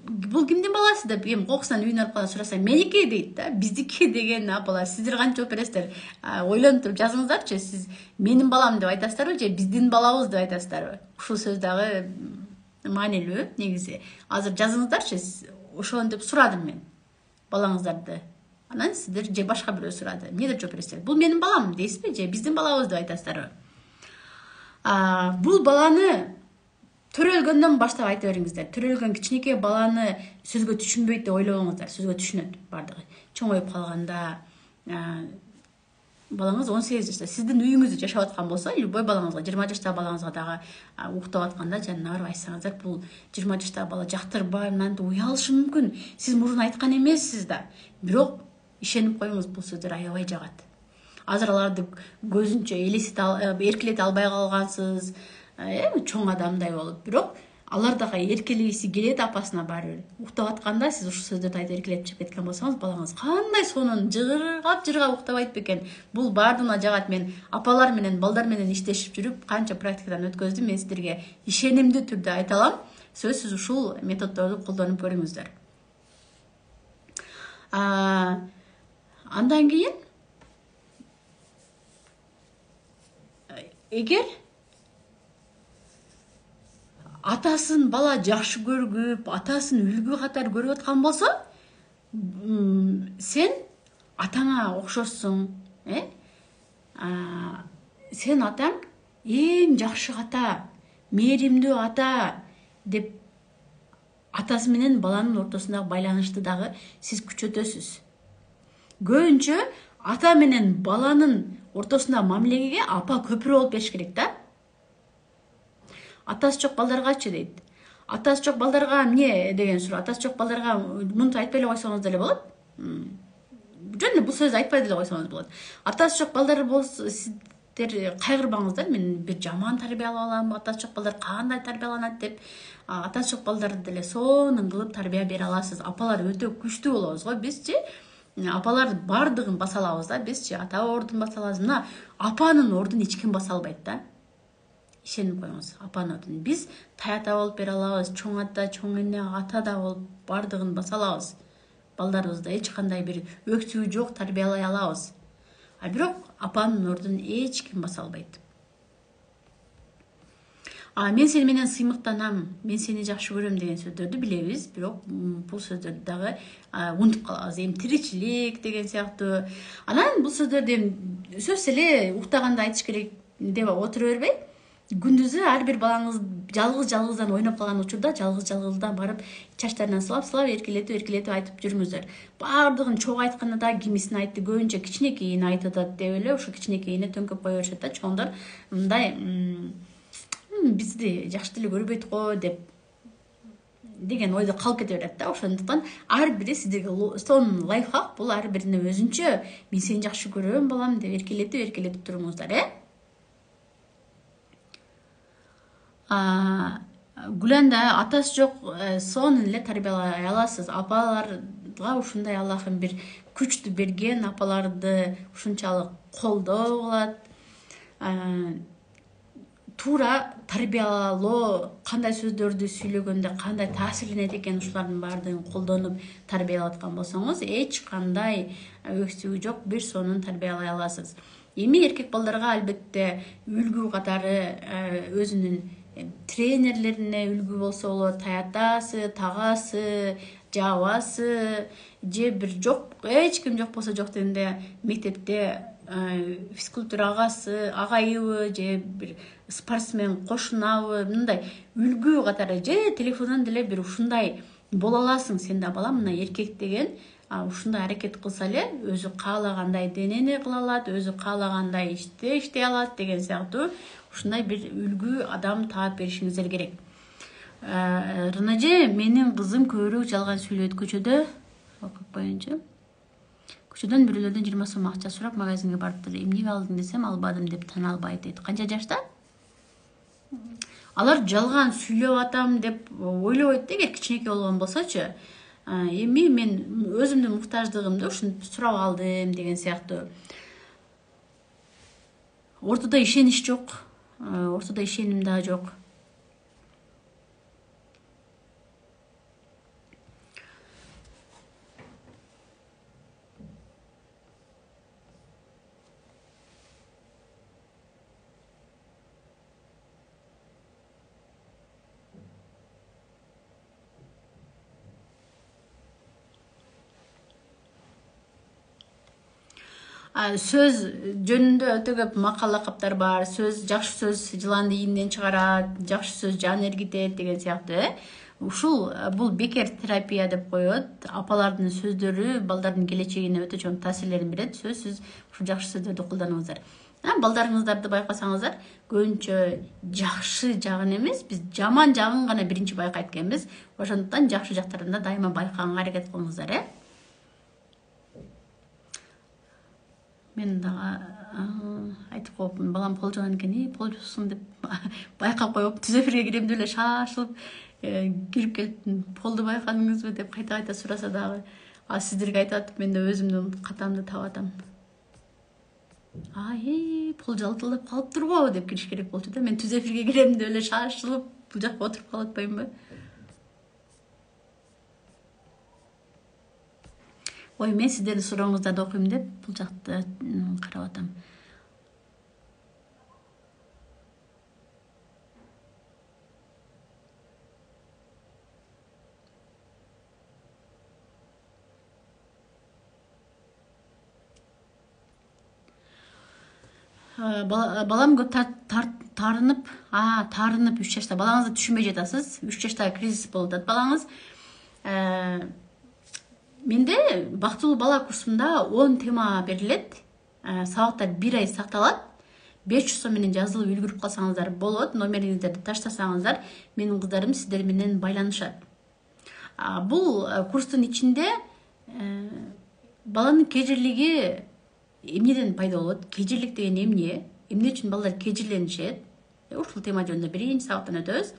бул кимдин баласы деп эми кокусунан үйүнө алып калып сураса, меники дейт да. Биздики деген апалар, сиздер кантип жооп бересиздер? Ойлонуп туруп жазыңыздарчы, сиз менин балам деп айтасыздарбы же биздин балабыз деп айтасыздарбы? Ушул сөз дагы маанилүү негизи. Азыр жазыңыздарчы, ошону деп сурадым мен балаңыздарды. Анан сиздер же башка бирөө сурады, эмне деп жооп бересиздер? Бул менин балам дейсизби же биздин балабыз деп айтасыздарбы? Бул баланы төрөлгөндөн баштап айта бериңиздер. Төрөлгөн кичинекей баланы сөзгө түшүнбөйт деп ойлобоңуздар. Сөзгө түшүнөт бардыгы. Чоңоюп калганда балаңыз 18 жашта, сиздин үйүңүздө жашап аткан болсо, любой балаңызга, 20 жаштагы балаңызга дагы уктап атканда жанына барып айтсаңыздар, бул 20 жаштагы бала жактырбай, мынантип уялышы мүмкүн. Сиз мурун айткан эмессиз да. Бирок ишенип коюңуз, бул сөздөр аябай жагат. Азыр аларды көзүнчө эркелете албай калгансыз, чоң адамдай болуп, бирок алар дагы эркелегиси келет апасына баары бир. Уктап атканда сиз ушул сөздөрдү айтып эркелетип чыгып кеткен болсоңуз, балаңыз кандай сонун жыргап уктабайт бекен. Бул баардыгына жагат. Мен апалар менен, балдар менен иштешип жүрүп, канча практикадан өткөздүм. Мен сиздерге ишенимдүү түрдө айта алам. Сөзсүз ушул методдорду колдонуп көрүңүздөр. Андан кийин эгер атасын бала жакшы көрүп, атасын үлгү катары көрүп аткан болсо, сен атаңа окшошсуң, сен атаң эң жакшы ата, мээримдүү ата деп атасы менен баланын ортосундагы байланышты дагы сиз күчөтөсүз. Көбүнчө ата менен баланын ортосундагы мамилеге апа көпүрө болуп бериш керек да. Атасы жок балдаргачы дейт. Атасы жок балдарга эмне деген суроо. Атасы жок балдарга мынтип айтпай эле койсоңуз деле болот. Жөн эле бул сөздү айтпай деле койсоңуз болот. Атасы жок балдар болсо сиздер кайгырбаңыздар. Мен бир жаман тарбия алып алам, атасы жок балдар кандай тарбияланат деп. Атасы жок балдарды деле сонун кылып тарбия бере аласыз. Апалар өтө күчтүү болобуз го. Бизчи апалар бардыгын баса алабыз да. Бизчи ата ордун баса алабыз. Мына апанын ордун эч ким баса албайт да. Ишенип коюңуз, апанын ордун биз тайата болуп бере алабыз, чоң ата, чоң эне, ата да болуп бардыгын баса алабыз. Балдарыбызды эч кандай бир өксүгү жок тарбиялай алабыз. Бирок апанын ордун эч ким баса албайт. Мен сени менен сыймыктанам, мен сени жакшы көрөм деген сөздөрдү билебиз, бирок бул сөздөрдү дагы унутуп калабыз. Эми тиричилик деген сыяктуу. Анан бул сөздөрдү сөзсүз эле уктаганда айтыш керек деп отура бербей, күндүзү ар бир балаңыз жалгыздан ойноп калган учурда жалгыздан барып чачтарынан сылап эркелетип айтып жүрүңүздөр. Баардыгын чогуу айтканда да кимисин айтты, көбүнчө кичинекейин айтып атат деп эле ошо кичинекейине төңкөп кое беришет да. Чоңдор мындай бизди жакшы деле көрбөйт го деген ойдо калып кете берет да. Ошондуктан ар бири сиздерге сонун лайфхак, бул ар бирине өзүнчө мен сени жакшы көрөм балам деп эркелетип туруңуздар. Гүланда атасы жок, сонун эле тарбиялай аласыз. Апаларга ушундай Аллахым бир күчтү берген, апаларды ушунчалык колдоо кылат. Туура тарбиялоо, кандай сөздөрдү сүйлөгөндө кандай таасирленет экен, ушулардын баардыгын колдонуп тарбиялап аткан болсоңуз, эч кандай өксүгү жок бир сонун тарбиялай аласыз. Эми эркек балдарга албетте үлгү катары өзүнүн тренерлерине үлгү болсо болот, таятасы, тагасы, жабасы, же бир жок, эч ким жок болсо жок дегенде мектепте физкультура агайыбы же бир спортсмен кошунабы, мындай үлгү катары, же телефондон деле бир ушундай боло аласың сен да балам, мына эркек деген ушундай аракет кылса эле өзү каалагандай денени кыла алат, өзү каалагандай ишти иштей алат деген сыяктуу ушундай бир үлгү адам таап беришиңиздер керек. Рынажы, менин кызым көбүрөөк жалган сүйлөйт. Көчөдө окуп боюнча көчөдөн бирөөлөрдөн 20 сом акча сурап магазинге барыптыр. Эмнеге алдың десем, албадым деп тана албайт дейт. Канча жашта? Алар жалган сүйлөп атам деп ойлобойт да, эгер кичинекей болгон болсочу. Эми мен өзүмдүн муктаждыгымды ушинтип сурап алдым деген сыяктуу. Ортодо ишенич жок. Ортодо ишеним да жок. Сөз жөнүндө өтө көп макал лакаптар бар. Жакшы сөз жыланды ийинден чыгарат, жакшы сөз жан эргитет деген сыяктуу. Ушул бул бекер терапия деп коет. Апалардын сөздөрү балдардын келечегине өтө чоң таасирлерин берет. Сөзсүз ушул жакшы сөздөрдү колдонуңуздар. Балдарыңыздарды байкасаңыздар, көбүнчө жакшы жагын эмес, биз жаман жагын гана биринчи байкайт экенбиз. Ошондуктан жакшы жактарын да дайыма байкаганга аракет кылыңыздар. Мен дагы айтып коюпмун, балам пол жуган экен, пол жуусун деп байкап коюп, түз эфирге кирем деп эле шашылып кирип келип, полду байкадыңызбы деп кайта сураса дагы, сиздерге айтып атып, мен да өзүмдүн катамды таап атам. Пол жалтылдап калыптыр го деп кириш керек болчу да, мен түз эфирге кирем деп эле шашылып, бул жакка отуруп калып атпаймынбы? Ой, мен сиздердин сурооңуздарды окуйм деп бул жакты карап атам. Балам көп тарынып 3 жашта. Балаңызды түшүнбөй жатасыз. 3 жашта кризис болуп атат балаңыз. Менде бактылуу бала курсумда 10 тема берилет. Сабактар 1 ай сакталат. 500 сом менен жазылып үлгүрүп калсаңыздар болот. Номериңиздерди таштасаңыздар, менин кыздарым сиздер менен байланышат. Бул курстун ичинде баланын кежирлиги эмнеден пайда болот? Кежирлик деген эмне? Эмне үчүн балдар кежирленишет? Ушул тема жөнүндө биринчи сабактан өтөбүз.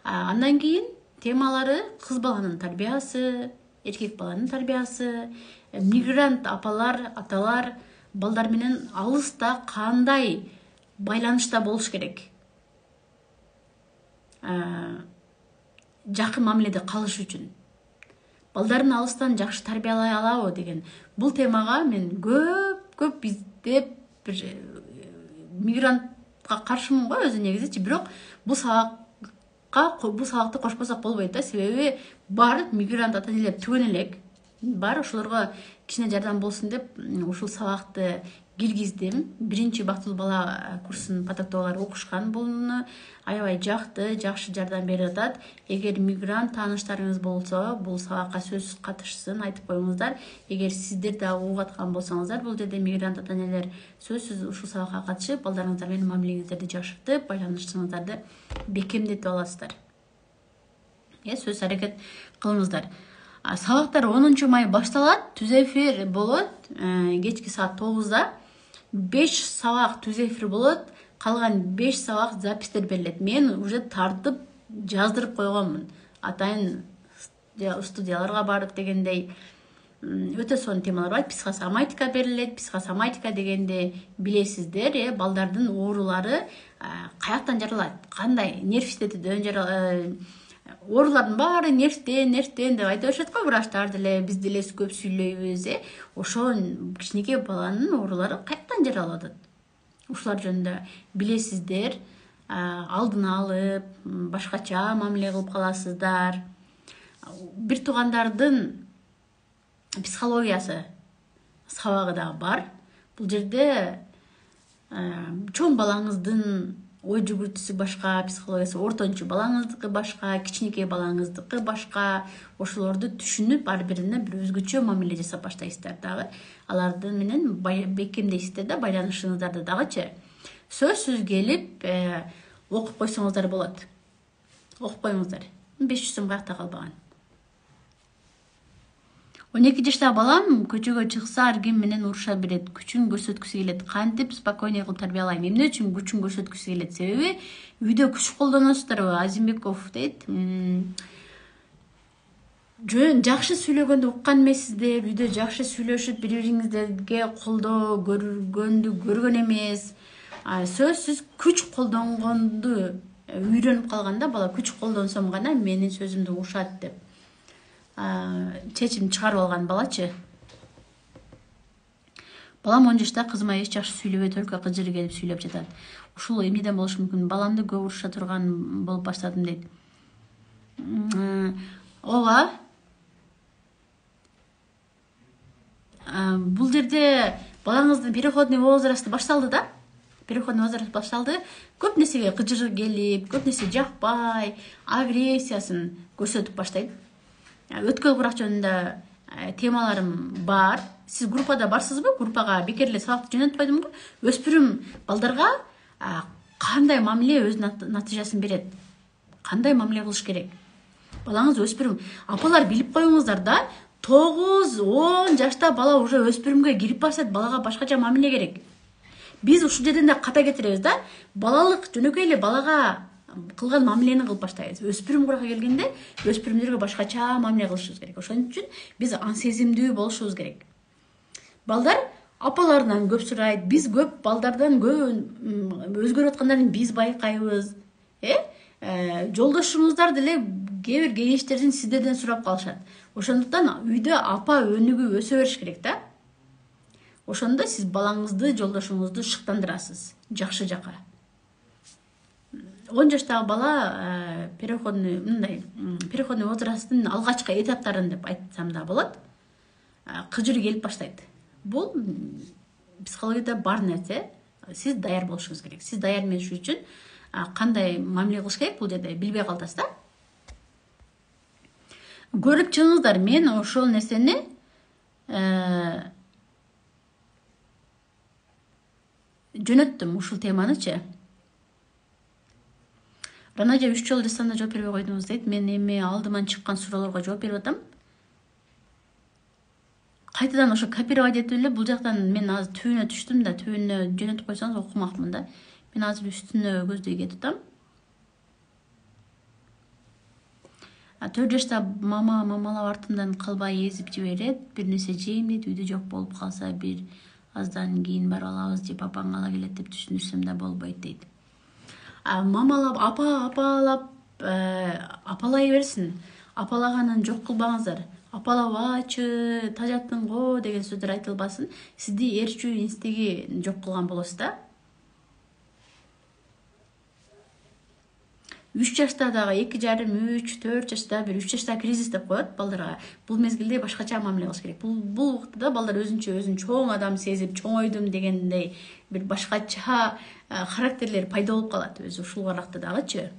Андан кийин темалары кыз баланын тарбиясы, эркек баланын тарбиясы, мигрант апалар, аталар балдар менен алыста кандай байланышта болуш керек? Жакын мамиледе калыш үчүн балдарын алыстан жакшы тарбиялай алабы деген бул темага мен көп издеп бир мигрантка каршымын го өзү негизичи, бирок бул сабакты кошпосок болбойт да, себеби баардык мигрант ата энелер түгөн элек. бар, ошолорго кичине жардам болсун деп ушул сабакты киргиздим. Биринчи бактылуу бала курсун патактоолор окушкан. Буну аябай жакты, жакшы жардам берип атат. Эгер мигрант тааныштарыңыз болсо, бул сабакка сөзсүз катышсын, айтып коюңуздар. Эгер сиздер да угуп аткан болсоңуздар, бул жерде мигрант ата-энелер сөзсүз ушул сабакка катышып, балдарыңыздар менен мамилеңиздерди жакшыртып, байланышыңыздарды бекемдетип аласыздар. Сөз аракет кылыңыздар. Сабактар 10 май башталат, түз эфир болот, кечки саат 9-да. 5 сабак түз эфир болот, калган 5 сабак запистер берилет. Мен уже тартып жаздырып койгонмун. Атайын студияларга барып дегендей өтө сонун темалар бар. Психосоматика берилет. Психосоматика дегенде билесиздер, балдардын оорулары каяктан жаралат, кандай нерв системадан оорулардын баары нервтен деп айтып беришет го врачтар деле, биз деле көп сүйлөйбүз. Ошо кичинекей баланын оорулары каяктан жаралып атат? Ушулар жөнүндө билесиздер, алдын алып, башкача мамиле кылып каласыздар. Бир туугандардын психологиясы сабагы да бар. Бул жерде чоң балаңыздын ой жүгүртүүсү башка, психологиясы ортончу балаңыздыкы башка, кичинекей балаңыздыкы башка. Ошолорду түшүнүп, ар бирине бир өзгөчө мамиле жасап баштайсыздар дагы. Алардын менен бекемдейсиздер да, байланышыңыздарды дагычы. Сөзсүз келип окуп койсоңуздар болот. Окуп коюңуздар. 500 сом каякта калбаган. 12 жаштагы балам көчөгө чыкса ар ким менен уруша берет. Күчүн көрсөткүсү келет. Кантип спокойный кылып тарбиялайм? Эмне үчүн күчүн көрсөткүсү келет? Себеби үйдө күч колдоносуздарбы? Азимбеков дейт. Жөн жакшы сүйлөгөндү уккан эмессиздер. Үйдө жакшы сүйлөшүп, бири-бириңиздерге колдоо көргөн эмес. Сөзсүз күч колдонгонду үйрөнүп калганда, бала күч колдонсом гана менин сөзүмдү угушат деп чечим чыгарып алган балачы. Балам 10 жашта, кызыма эч жакшы сүйлөбөй, только кыжыры келип сүйлөп жатат. Ушул эмнеден болушу мүмкүн? Баламды көп уруша турган болуп баштадым дейт. Ооба. Бул жерде балаңыздын переходный возрасты башталды да. Переходный возраст башталды. Көп нерсеге кыжыры келип, көп нерсе жакпай, агрессиясын көрсөтүп баштайт. Өткөл курак жөнүндө темаларым бар. Сиз группада барсызбы? Группага бекер эле сабакты жөнөтүп койдум го. Өспүрүм балдарга кандай мамиле өз натыйжасын берет? Кандай мамиле кылыш керек? Балаңыз өспүрүм. Апалар билип коюңуздар да, 9-10 жашта бала уже өспүрүмгө кирип баштайт, балага башкача мамиле керек. Биз ушул жерден да ката кетиребиз да. Балалык жөнөкөй эле балага кылган мамилени кылып баштайбыз. Өспүрүм куракка келгенде өспүрүмдөргө башкача мамиле кылышыбыз керек. Ошон үчүн биз ансезимдүү болушубуз керек. Балдар апаларынан көп сурайт, биз көп балдардан өзгөрүп аткандарын биз байкайбыз. Жолдошуңуздар деле кээ бир кеңештерин сиздерден сурап калышат. Ошондуктан үйдө апа өнүгүп өсө бериш керек да. Ошондо сиз балаңызды, жолдошуңузду шыктандырасыз жакшы жака. 10 жаштагы бала переходный возрасттын алгачкы этаптарын деп айтсам да болот. Кыжыры келип баштайт. Бул психологияда бар нерсе. Сиз даяр болушуңуз керек. Сиз даяр эмес үчүн кандай мамиле кылыш керек, бул жерде билбей каласыз да. Көрүп чыгыңыздар, мен ошол нерсени жөнөттүм, ушул теманычы. Ранаja 3 жолу жасанда жооп бербей койдуңуз дейт. Мен эми алдыман чыккан суроолорго жооп берип атам. Кайтадан ошо копировать этип эле бул жактан мен азыр түбүнө түштүм да, түбүнө жөнөтүп койсоңуз окумакмын да. Мен азыр үстүнө көздөй кетип атам. 4 жашта мамалап артымдан калбай эзип жиберет. Бир нерсе жейм дейт, үйдө жок болуп калса бир аздан кийин барып алабыз деп апаң ала келет деп түшүндүрсөм да болбойт дейт. Мамалап, апалап, апалай берсин. Апалаганын жок кылбаңыздар. Апалабачы, тажаттың го деген сөздөр айтылбасын. Сизди ээрчүү инстиги жок кылган болосуз да. 3 жашта дагы 2,5, 3, 4 жашта, 3 жашта кризис деп коет балдарга. Бул мезгилде башкача мамиле кылыш керек. Бул убакта балдар өзүн чоң адам сезип, чоңойдум дегендей бир башкача характерлер пайда болуп калат. Өзү ушул аракта дагычы.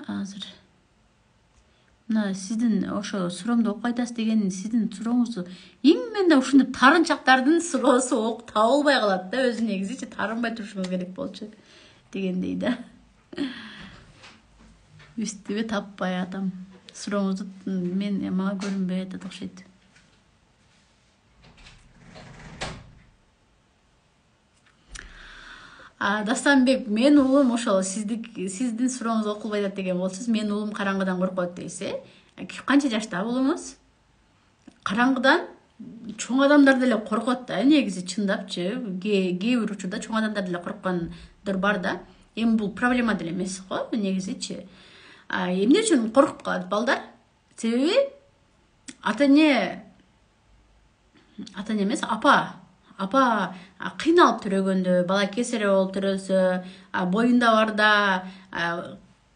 Азыр мына сиздин ошо суроомду окуп кайтасыз деген сиздин сурооңузду именно ушундай тарынчактардын суроосу табылбай калат да, өзү негизичи тарынбай турушуңуз керек болчу дегендей да. Үстүбө таппай атам сурооңузду мага көрүнбөй атат окшойт. Дастанбек, мен уулум ошол сиздин сурооңуз окулбай атат деген болсоңуз, мен уулум караңгыдан коркот дейсиз. Канча жашта уулуңуз? Караңгыдан чоң адамдар деле коркот да, негизи чындапчы. Кээ бир учурда чоң адамдар деле корккондор бар да. Эми бул проблема деле эмес го, негизичи. Эмне үчүн коркуп калат балдар? Себеби ата-эне эмес, апа кыйналып төрөгөндө, бала кесаре болуп төрөлсө, боюнда барда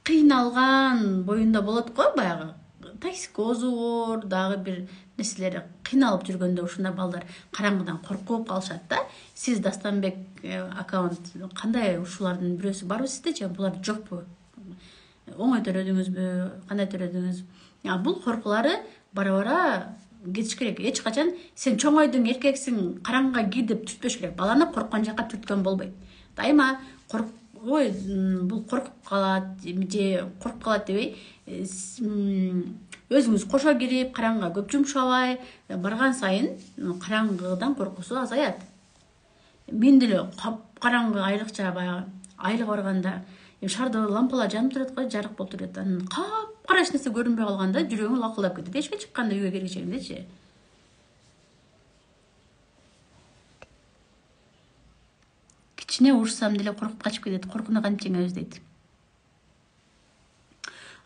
кыйналган боюнда болот го, баягы токсикозу бар, дагы бир нерселери кыйналып жүргөндө ушундай балдар караңгыдан коркуп калышат да. Сиз Дастанбек аккаунт кандай ушулардын бирөөсү барбы сиздечи? Булар жокпу? Оңой төрөдүңүзбү? Кандай төрөдүңүз? Бул коркулары бара-бара кетиш керек. Эч качан сен чоңойдуң, эркексиң, караңгыга кир деп түртпөш керек. Баланы корккон жака түрткөн болбойт. Дайыма бул коркуп калат дебей, өзүңүз кошо кирип, караңгыга көп жумшабай барган сайын караңгыдан коркусу азаят. Мен деле караңгы айрыкча баягы айылга барганда шарды лампалар жанып турат го, жарык болуп турат. Капкара эч нерсе көрүнбөй калганда жүрөгүң лакылдап кетет. Эшикке чыкканда үйгө киргичегиндечи. Кичине урушсам деле коркуп качып кетет. Коркууну кантип жеңебиз дейт.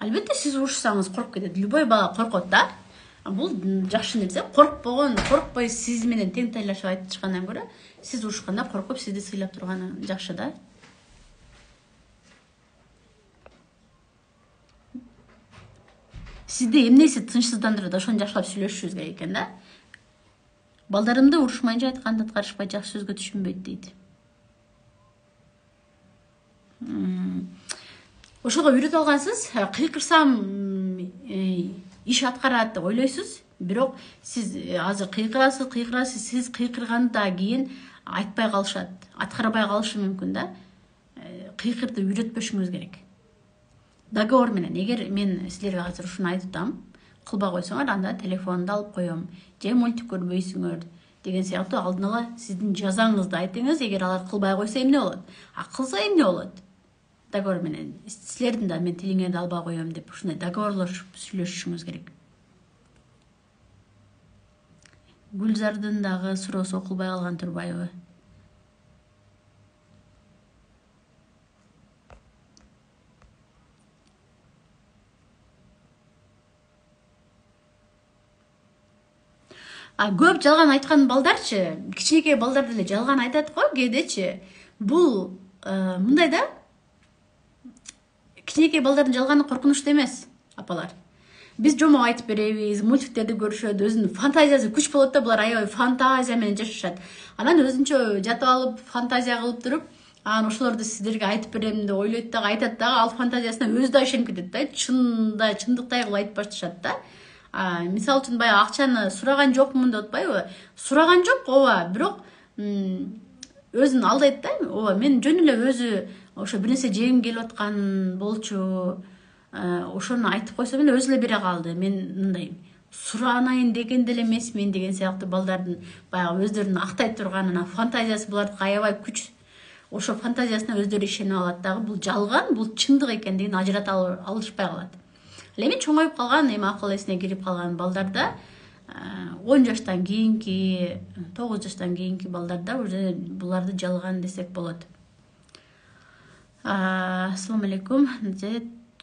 Албетте сиз урушсаңыз коркуп кетет. Любой бала коркот да. Бул жакшы нерсе. Коркпой сиз менен тең тайлашып айтышкандан көрө, сиз урушканда коркуп сизди сыйлап турганы жакшы да. Сизди эмнеси тынчсыздандырат, ошону жакшылап сүйлөшүшүңүз керек экен да. Балдарымды урушмайынча айтканды аткарышпай жакшы сөзгө түшүнбөйт дейт. Ошого үйрөтүп алгансыз, кыйкырсам иш аткарат деп ойлойсуз, бирок сиз азыр кыйкырасыз, сиз кыйкыргандан кийин айтпай калышат, аткарбай калышы мүмкүн да. Кыйкырды үйрөтпөшүңүз керек. Договор менен, эгер мен силерге азыр ушуну айтып атам, кылбай койсоңор, анда телефонду алып коем, же мультик көрбөйсүңөр деген сыяктуу алдын ала сиздин жазаңызды айтыңыз. Эгер алар кылбай койсо эмне болот? Кылса эмне болот? Договор менен силердин да мен тилиңерди албай коем деп ушундай договорлошуп сүйлөшүшүңүз керек. Гүлзардын дагы суроосу окулбай калган турбайбы? Көп жалган айткан балдарчы, кичинекей балдар деле жалган айтат го кээдечи. Бул мындай да, кичинекей балдардын жалганы коркунучтуу эмес, апалар. Биз жомок айтып беребиз, мультиктерди көрүшөт, өзүнүн фантазиясы күч болот да, булар аябай фантазия менен жашашат. Анан өзүнчө жатып алып, фантазия кылып туруп, анан ошолорду сиздерге айтып берем деп ойлойт дагы, айтат дагы, ал фантазиясына өзү да ишенип кетет да, чындыктай кылып айтып башташат да. Мисалы үчүн баягы акчаны сураган жокмун деп атпайбы? Сураган жок, ооба, бирок өзүн алдайт да. Ооба, мен жөн эле өзү ошо бир нерсе жегим келип аткан болчу, ошону айтып койсом эле өзү эле бере калды. Мен мындай суранайын деген деле эмесмин деген сыяктуу балдардын баягы өздөрүн актай турганына фантазиясы булардыкы аябай күч. Ошо фантазиясына өздөрү ишенип алат дагы. Бул жалган, бул чындык экендигин ажырата алышпай калат. Эми чоңоюп калган, эми акыл эсине кирип калган балдарда 10 жаштан кийинки, 9 жаштан кийинки балдарда уже буларды жалган десек болот. Ассаламу алейкум.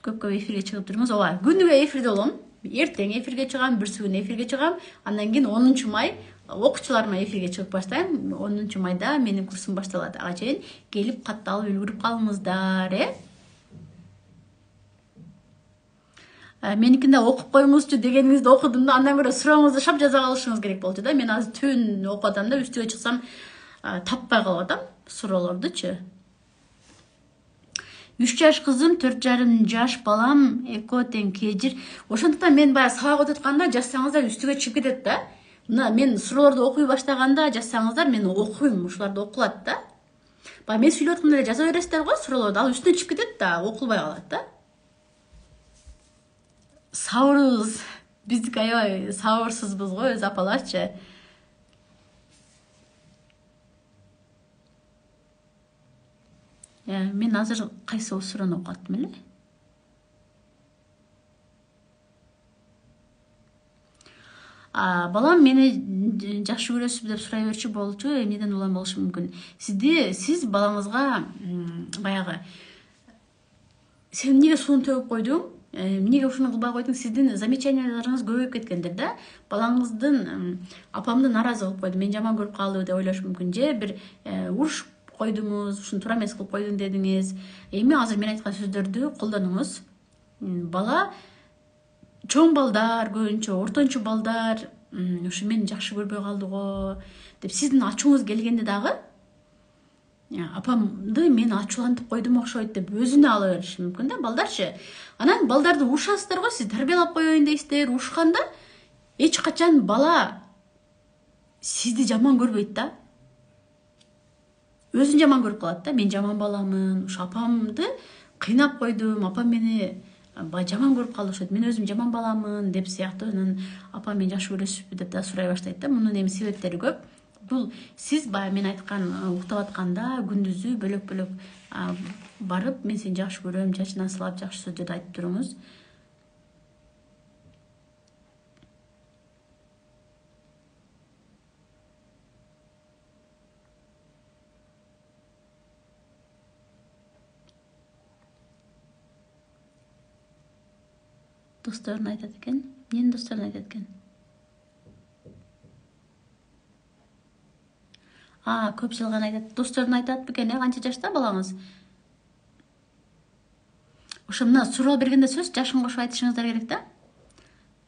Көп эфирге чыгып турмуз. Ооба, күнүгө эфирде болом. эртең эфирге чыгам, бирси күнү эфирге чыгам, андан кийин 10 май окуучуларыма эфирге чыгып баштайм. 10 майда менин курсум башталат. Ага чейин келип катталып үлгүрүп калыңыздар, Меникинде окуп коюңузчу дегениңизди окудум да, андан көрө сурооңузду шап жаза калышыңыз керек болчу да. Мен азыр түн окуп атам да, үстүгө чыксам таппай калып атам суроолордучу. 3 жаш кызым, 4,5 жаш балам, экөө тең кежир. Ошондуктан мен баягы сабак өтүп атканда жазсаңыздар үстүгө чыгып кетет да. Мына мен суроолорду окуй баштаганда жазсаңыздар мен окуйм, ушуларды окулат да. Баягы мен сүйлөп атканда эле жаза бересиздер го суроолорду, ал үстүнөн чыгып кетет да, окулбай калат да. Сабырыбыз, биздики аябай сабырсызбыз го өз апаларчы. Мен азыр кайсы суроону окуп аттым эле? Балам мени жакшы көрөсүзбү деп сурай берчү болчу. Эмнеден улам болушу мүмкүн? Сиз балаңызга баягы сен эмнеге сууну төгүп койдуң? Эмнеге ушуну кылбай койдуң? Сиздин замечанияларыңыз көбөйүп кеткендир да. Балаңыздын апамды нааразы кылып койду, мен жаман көрүп калды деп ойлошу мүмкүн. Же бир урушуп койдуңуз, ушуну туура эмес кылып койдуң дедиңиз. Эми азыр мен айткан сөздөрдү колдонуңуз. Бала чоң балдар, көбүнчө ортончу балдар ушу мени жакшы көрбөй калды го деп сиздин ачууңуз келгенде дагы апамды мен ачуулантып койдум окшойт деп өзүнө ала бериши мүмкүн да балдарчы. Анан балдарды урушасыздар го, сиз тарбиялап коеюн дейсиздер. Урушканда эч качан бала сизди жаман көрбөйт да. Өзүн жаман көрүп калат да. Мен жаман баламын, ушу апамды кыйнап койдум, апам мени жаман көрүп калды окшойт, мен өзүм жаман баламын деп сыяктуу. Анан апам мени жакшы көрөсүзбү деп да сурай баштайт да. Мунун эми себептери көп. Бул сиз баягы мен айткан уктап атканда күндүзү бөлөк-бөлөк барып, мен сени жакшы көрөм, чачынан сылап жакшы сөздөрдү айтып туруңуз. Досторун айтат экен. Менин досторун айтат экен. Көп жыл гана айтат. Досторун айтат бекен, канча жашта балаңыз? Ошо мына суроо бергенде сөз жашын кошуп айтышыңыздар керек да.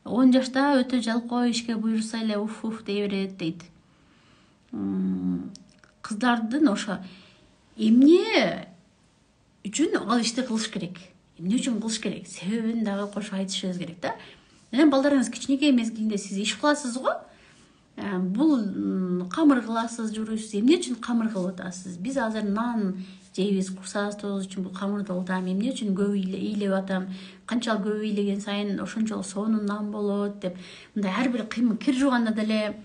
10 жашта өтө жалкоо, ишке буйрса эле уф дей берет дейт. Кыздардын ошо эмне үчүн ал ишти кылыш керек? Эмне үчүн кылыш керек? Себебин дагы кошуп айтышыңыз керек да. Анан балдарыңыз кичинекей мезгилинде сиз иш кыласыз го. Бул камыр кыласыз, жүрүсүз. Эмне үчүн камыр кылып атасыз? Биз азыр нан жейбиз, курсабыз тоз үчүн бул камырды кылдам. Эмне үчүн көп ыйлеп атам? Канчалык көп ыйлеген сайын ошончолук сонун нан болот деп. Мындай ар бир кир жууганда деле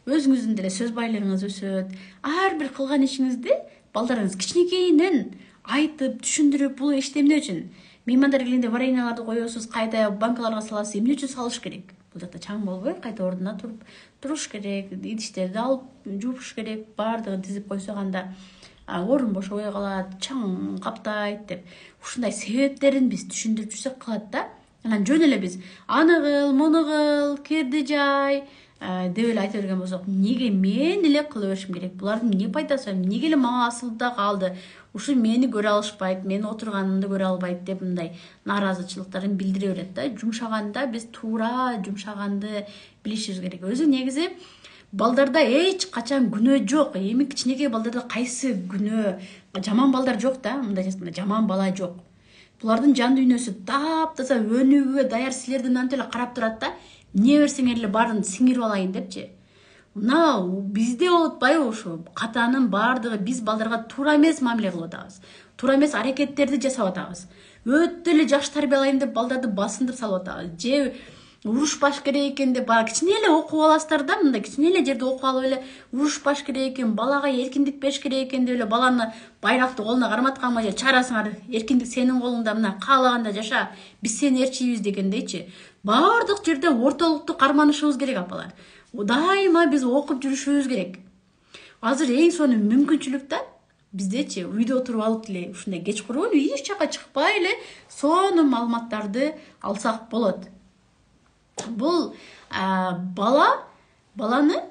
өзүңүздүн деле сөз байлыгыңыз өсөт. Ар бир кылган ишиңизди балдарыңыз кичинекейинен айтып, түшүндүрүп, бул ишти эмне үчүн? Меймандар келгенде вареньяларды коесуз, кайда банкаларга саласыз, эмне үчүн салыш керек? Бул жакта чаң болбой, кайта ордуна туруш керек, идиштерди алып жууш керек, баардыгын тизип койсок анда орун бошобой калат, чаң каптайт деп. Ушундай себептерин биз түшүндүрүп жүрсөк кылат да. Анан жөн эле биз аны кыл, муну кыл, кирди жай деп эле айта берген болсок, эмнеге мен эле кыла беришим керек? Булардын эмне пайдасы бар? Эмнеге эле мага асылда калды? Ушу мени көрө алышпайт, мен отурганымды көрө албайт деп мындай нааразычылыктарын билдире берет да. Жумшаганда биз туура жумшаганды билишибиз керек. Өзү негизи балдарда эч качан күнөө жок. Эми кичинекей балдарда кайсы күнөө? Жаман балдар жок да, мындай айтканда жаман бала жок. Булардын жан дүйнөсү таптаза өнүгүүгө даяр, силерди мынтип эле карап турат да. Эмне берсеңер эле баарын сиңирип алайын депчи. Мына бизде болуп атпайбы ушу? Катанын баардыгы биз балдарга туура эмес мамиле кылып атабыз. Туура эмес аракеттерди жасап атабыз. Өтө эле жакшы тарбиялайм деп балдарды басындырып салып атабыз. Же урушпаш керек экен деп бара кичине эле окуп аласыздар да, мындай кичине эле жерде окуп алып эле урушпаш керек экен, балага эркиндик бериш керек экен деп эле баланы байракты колуна карматканга же чыгарасыңар. Эркиндик сенин колуңда, мына каалаганда жаша, биз сени ээрчийбиз дегендейчи. Баардык жерде ортолукту карманышыбыз керек, апалар. Дайыма биз окуп жүрүшүбүз керек. Азыр эң сонун мүмкүнчүлүк да биздечи үйдө отуруп алып эле ушундай кечкурун эч жака чыкпай эле сонун маалыматтарды алсак болот. Бул баланы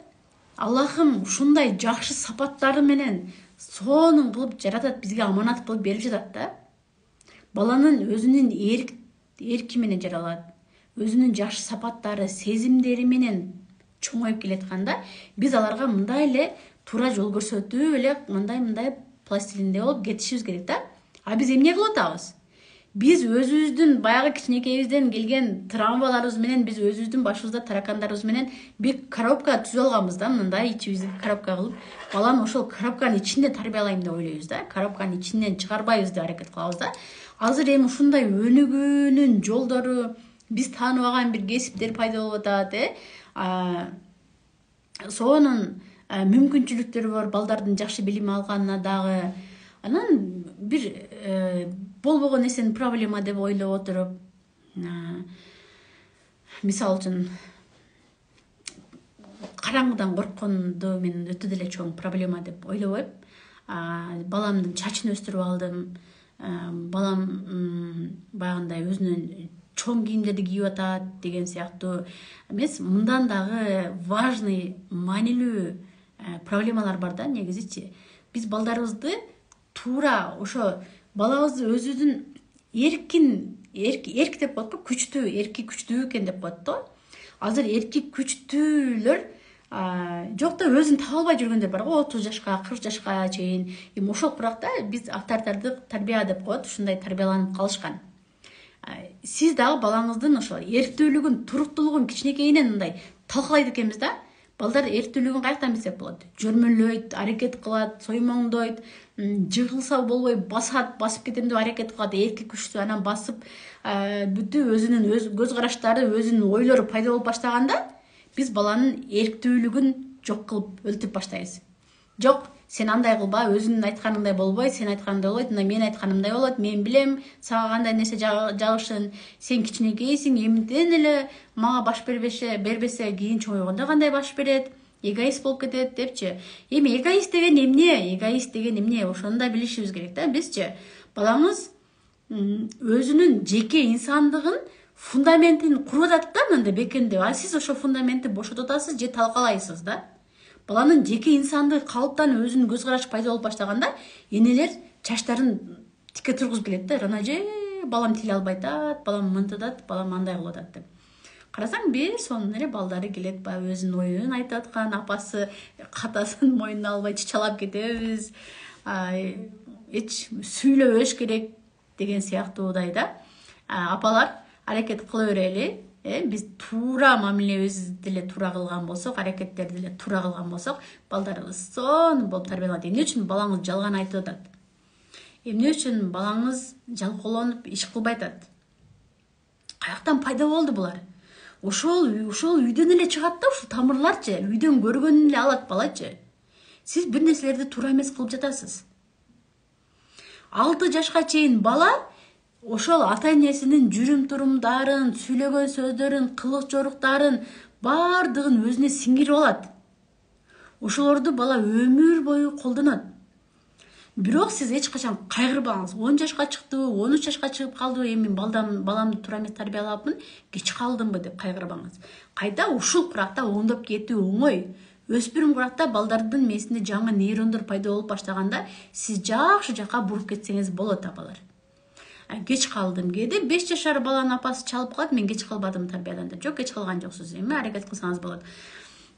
Аллахым ушундай жакшы сапаттары менен сонун кылып жаратат, бизге аманат кылып берип жатат да. Баланын өзүнүн эрки менен жаралат, өзүнүн жакшы сапаттары, сезимдери менен чоңоюп келатканда, биз аларга мындай эле туура жол көрсөтүп эле мындай пластилиндей болуп кетишибиз керек да. А биз эмне кылып атабыз? Биз өзүбүздүн баягы кичинекейибизден келген травмаларыбыз менен, биз өзүбүздүн башыбызда таракандарыбыз менен бир коробка түзүп алганбыз да, мындай ичибизди коробка кылып, баланы ошол коробканын ичинде тарбиялайм деп ойлойбуз да, коробканын ичинен чыгарбайбыз деп аракет кылабыз да. Азыр эми ушундай өнүгүүнүн жолдору, биз тааныбаган бир кесиптер пайда болуп атат, сонун мүмкүнчүлүктөр бар балдардын жакшы билим алганына дагы. Анан бир болбогон нерсени проблема деп ойлоп отуруп, мисалы үчүн караңгыдан коркконду мен өтө деле чоң проблема деп ойлобойм. Баламдын чачын өстүрүп алдым. Балам баягындай өзүнүн чоң кийимдерди кийип атат деген сыяктуу эмес, мындан дагы важный, маанилүү проблемалар бар да негизичи. Биз балдарыбызды туура ошо балабызды өзүнүн эрки деп коет го, күчтүү, эрки күчтүү экен деп коет да. Азыр эрки күчтүүлөр жок да, өзүн таба албай жүргөндөр бар го, 30 жашка, 40 жашка чейин. Эми ошол куракта биз авторитардык тарбия деп коет, ушундай тарбияланып калышкан. Сиз дагы балаңыздын ошо эрктүүлүгүн, туруктуулугун кичинекейинен мындай талкалайт экенбиз да. Балдар эрктүүлүгүн каяктан билсек болот? Жөрмөлөйт, аракет кылат, соймоңдойт, жыгылса болбой басып кетем деп аракет кылат, эрки күчтүү, анан басып бүтүп өзүнүн көз караштары, өзүнүн ойлору пайда болуп баштаганда, биз баланын эрктүүлүгүн жок кылып өлтүрүп баштайбыз. Жок, сен андай кылба, өзүнүн айтканыңдай болбойт, сен айтканыңдай болбойт, мына мен айтканымдай болот, мен билем, сага кандай нерсе жагышын, сен кичинекейсиң, эмнеден эле мага баш бербесе, кийин чоңойгондо кандай баш берет, эгоист болуп кетет депчи. Эми эгоист деген эмне? Эгоист деген эмне? Ошону да билишибиз керек да. Бизчи балаңыз өзүнүн жеке инсандыгын фундаментин куруп атат да, мындай бекемдеп. А сиз ошо фундаментти бошотуп атасыз же талкалайсыз да. Баланын жеке инсандыгы калыптанып өзүнүн көз карашы пайда болуп баштаганда, энелер чачтарын тикке тургузуп келет да. Рана же балам тиле албай атат, балам мынтыдат, балам андай кылып атат деп. Карасаң бир сонун эле балдары келет, баягы өзүнүн оюн айтып аткан, апасы катасын мойнуна албай чычалап кетебиз. Эч сүйлөбөш керек деген сыяктуудай да. Апалар аракет кыла берели. Биз туура мамилебизди деле туура кылган болсок, аракеттерди деле туура кылган болсок, балдарыбыз сонун болуп тарбияланат. Эмне үчүн балаңыз жалган айтып атат? Эмне үчүн балаңыз жалкоолонуп иш кылбай атат? Каяктан пайда болду булар? Ошол үйдөн эле чыгат да, ушул тамырларчы, үйдөн көргөнүн эле алат балачы. Сиз бир нерселерди туура эмес кылып жатасыз. 6 жашка чейин бала ошол ата-энесинин жүрүм-турумдарын, сүйлөгөн сөздөрүн, кылык жоруктарын бардыгын өзүнө сиңирип алат. Ошолорду бала өмүр бою колдонот. Бирок сиз эч качан кайгырбаңыз. 10 жашка чыктыбы, 13 жашка чыгып калдыбы, эми баламды туура эмес тарбиялапмын, кеч калдымбы деп кайгырбаңыз. Кайта ушул куракта оңдоп кетүү оңой. Өспүрүм куракта балдардын мээсинде жаңы нейрондор пайда болуп баштаганда, сиз жакшы жака буруп кетсеңиз болот, апалар. Кеч калдым. Кээде 5 жашар баланын апасы чалып калат, мен кеч калбадым тарбиядан деп. Жок, кеч калган жоксуз. Эми аракет кылсаңыз болот.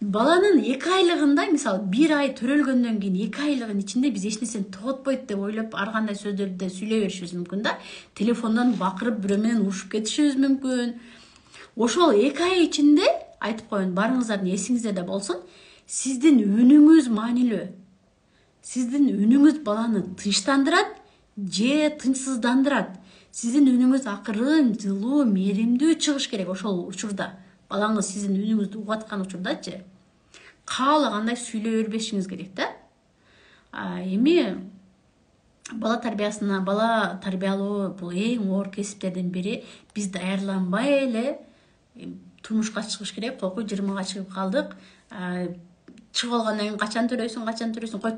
Баланын 2 айлыгында, мисалы, 1 ай төрөлгөндөн кийин 2 айлыгын ичинде биз эч нерсени тоготпойт деп ойлоп, ар кандай сөздөрдү сүйлөй беришибиз мүмкүн да. Телефондон бакырып, бирөө менен урушуп кетишибиз мүмкүн. Ошол 2 ай ичинде айтып коеюн, барыңыздардын эсиңиздерде болсун, сиздин үнүңүз маанилүү. Сиздин үнүңүз баланы тынчтандырат же тынчсыздандырат. Сиздин үнүңүз акырын, жылуу, мээримдүү чыгыш керек ошол учурда. Балаңыз сиздин үнүңүздү угуп аткан учурдачы. Каалагандай сүйлөй бербешиңиз керек да. Эми бала тарбиялоо бул эң оор кесиптердин бири. Биз даярланбай эле турмушка чыгыш керек. Кокуй 20-га чыгып калдык. чыгып алгандан кийин качан төрөйсүң, кой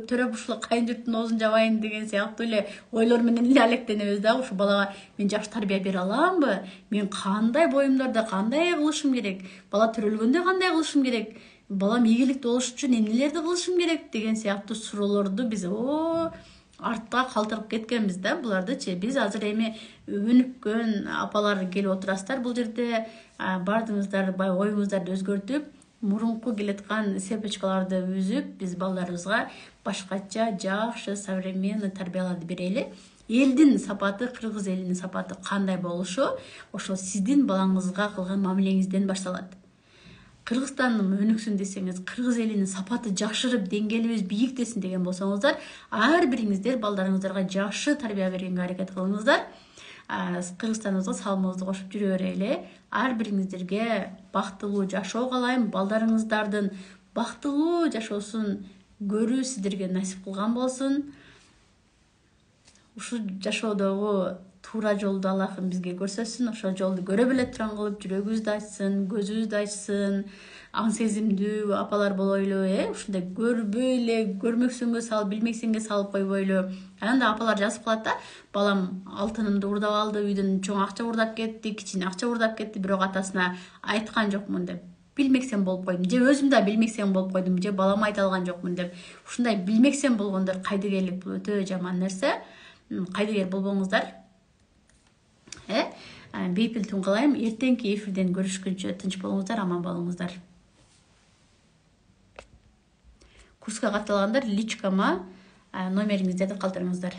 төрөп ушул кайын журттун оозун жабайын деген сыяктуу эле ойлор менен эле алектенебиз да. Ушу балага мен жакшы тарбия бере аламбы, мен кандай боюмдарда кандай кылышым керек, бала төрөлгөндө кандай кылышым керек, балам ийгиликтүү болуш үчүн эмнелерди кылышым керек деген сыяктуу суроолорду биз артка калтырып кеткенбиз да. Булардычы биз азыр эми өнүккөн апалар келип отурасыздар бул жерде, бардыңыздар баягы оюңуздарды өзгөртүп, мурунку келаткан сепочкаларды үзүп, биз балдарыбызга башкача жакшы современный тарбияларды берели. Элдин сапаты, кыргыз элинин сапаты кандай болушу ошол сиздин балаңызга кылган мамилеңизден башталат. Кыргызстандын өнүксүн десеңиз, кыргыз элинин сапаты жакшырып, деңгээлибиз бийиктесин деген болсоңуздар, ар бириңиздер балдарыңыздарга жакшы тарбия бергенге аракет кылыңыздар. Кыргызстаныбызга салымыбызды кошуп жүрө берели. Ар бириңиздерге бактылуу жашоо каалайм. Балдарыңыздардын бактылуу жашоосун көрүү сиздерге насип кылган болсун. Ушул жашоодогу туура жолду Аллахым бизге көрсөтсүн. Ошол жолду көрө биле турган кылып жүрөгүбүздү ачсын, көзүбүздү ачсын. Аң сезимдүү апалар болойлу, ушундай көрбөй эле, көрмөксөнгө салып, билмексенге салып койбойлу. Анда апалар жазып калат да, балам алтынымды уурдап алды, үйдөн чоң акча уурдап кетти, кичине акча уурдап кетти, бирок атасына айткан жокмун деп. Билмексен болуп койдум, же өзүм да билмексен болуп койдум, же балама айта алган жокмун деп. Ушундай билмексен болгондор кайдыгерлик, бул өтө жаман нерсе. Кайдыгер болбоңуздар. Бейпил түн каалайм. Эртеңки эфирден көрүшкөнчө тынч болуңуздар, аман болуңуздар. Курска катталгандар личкама номериңиздерди калтырыңыздар.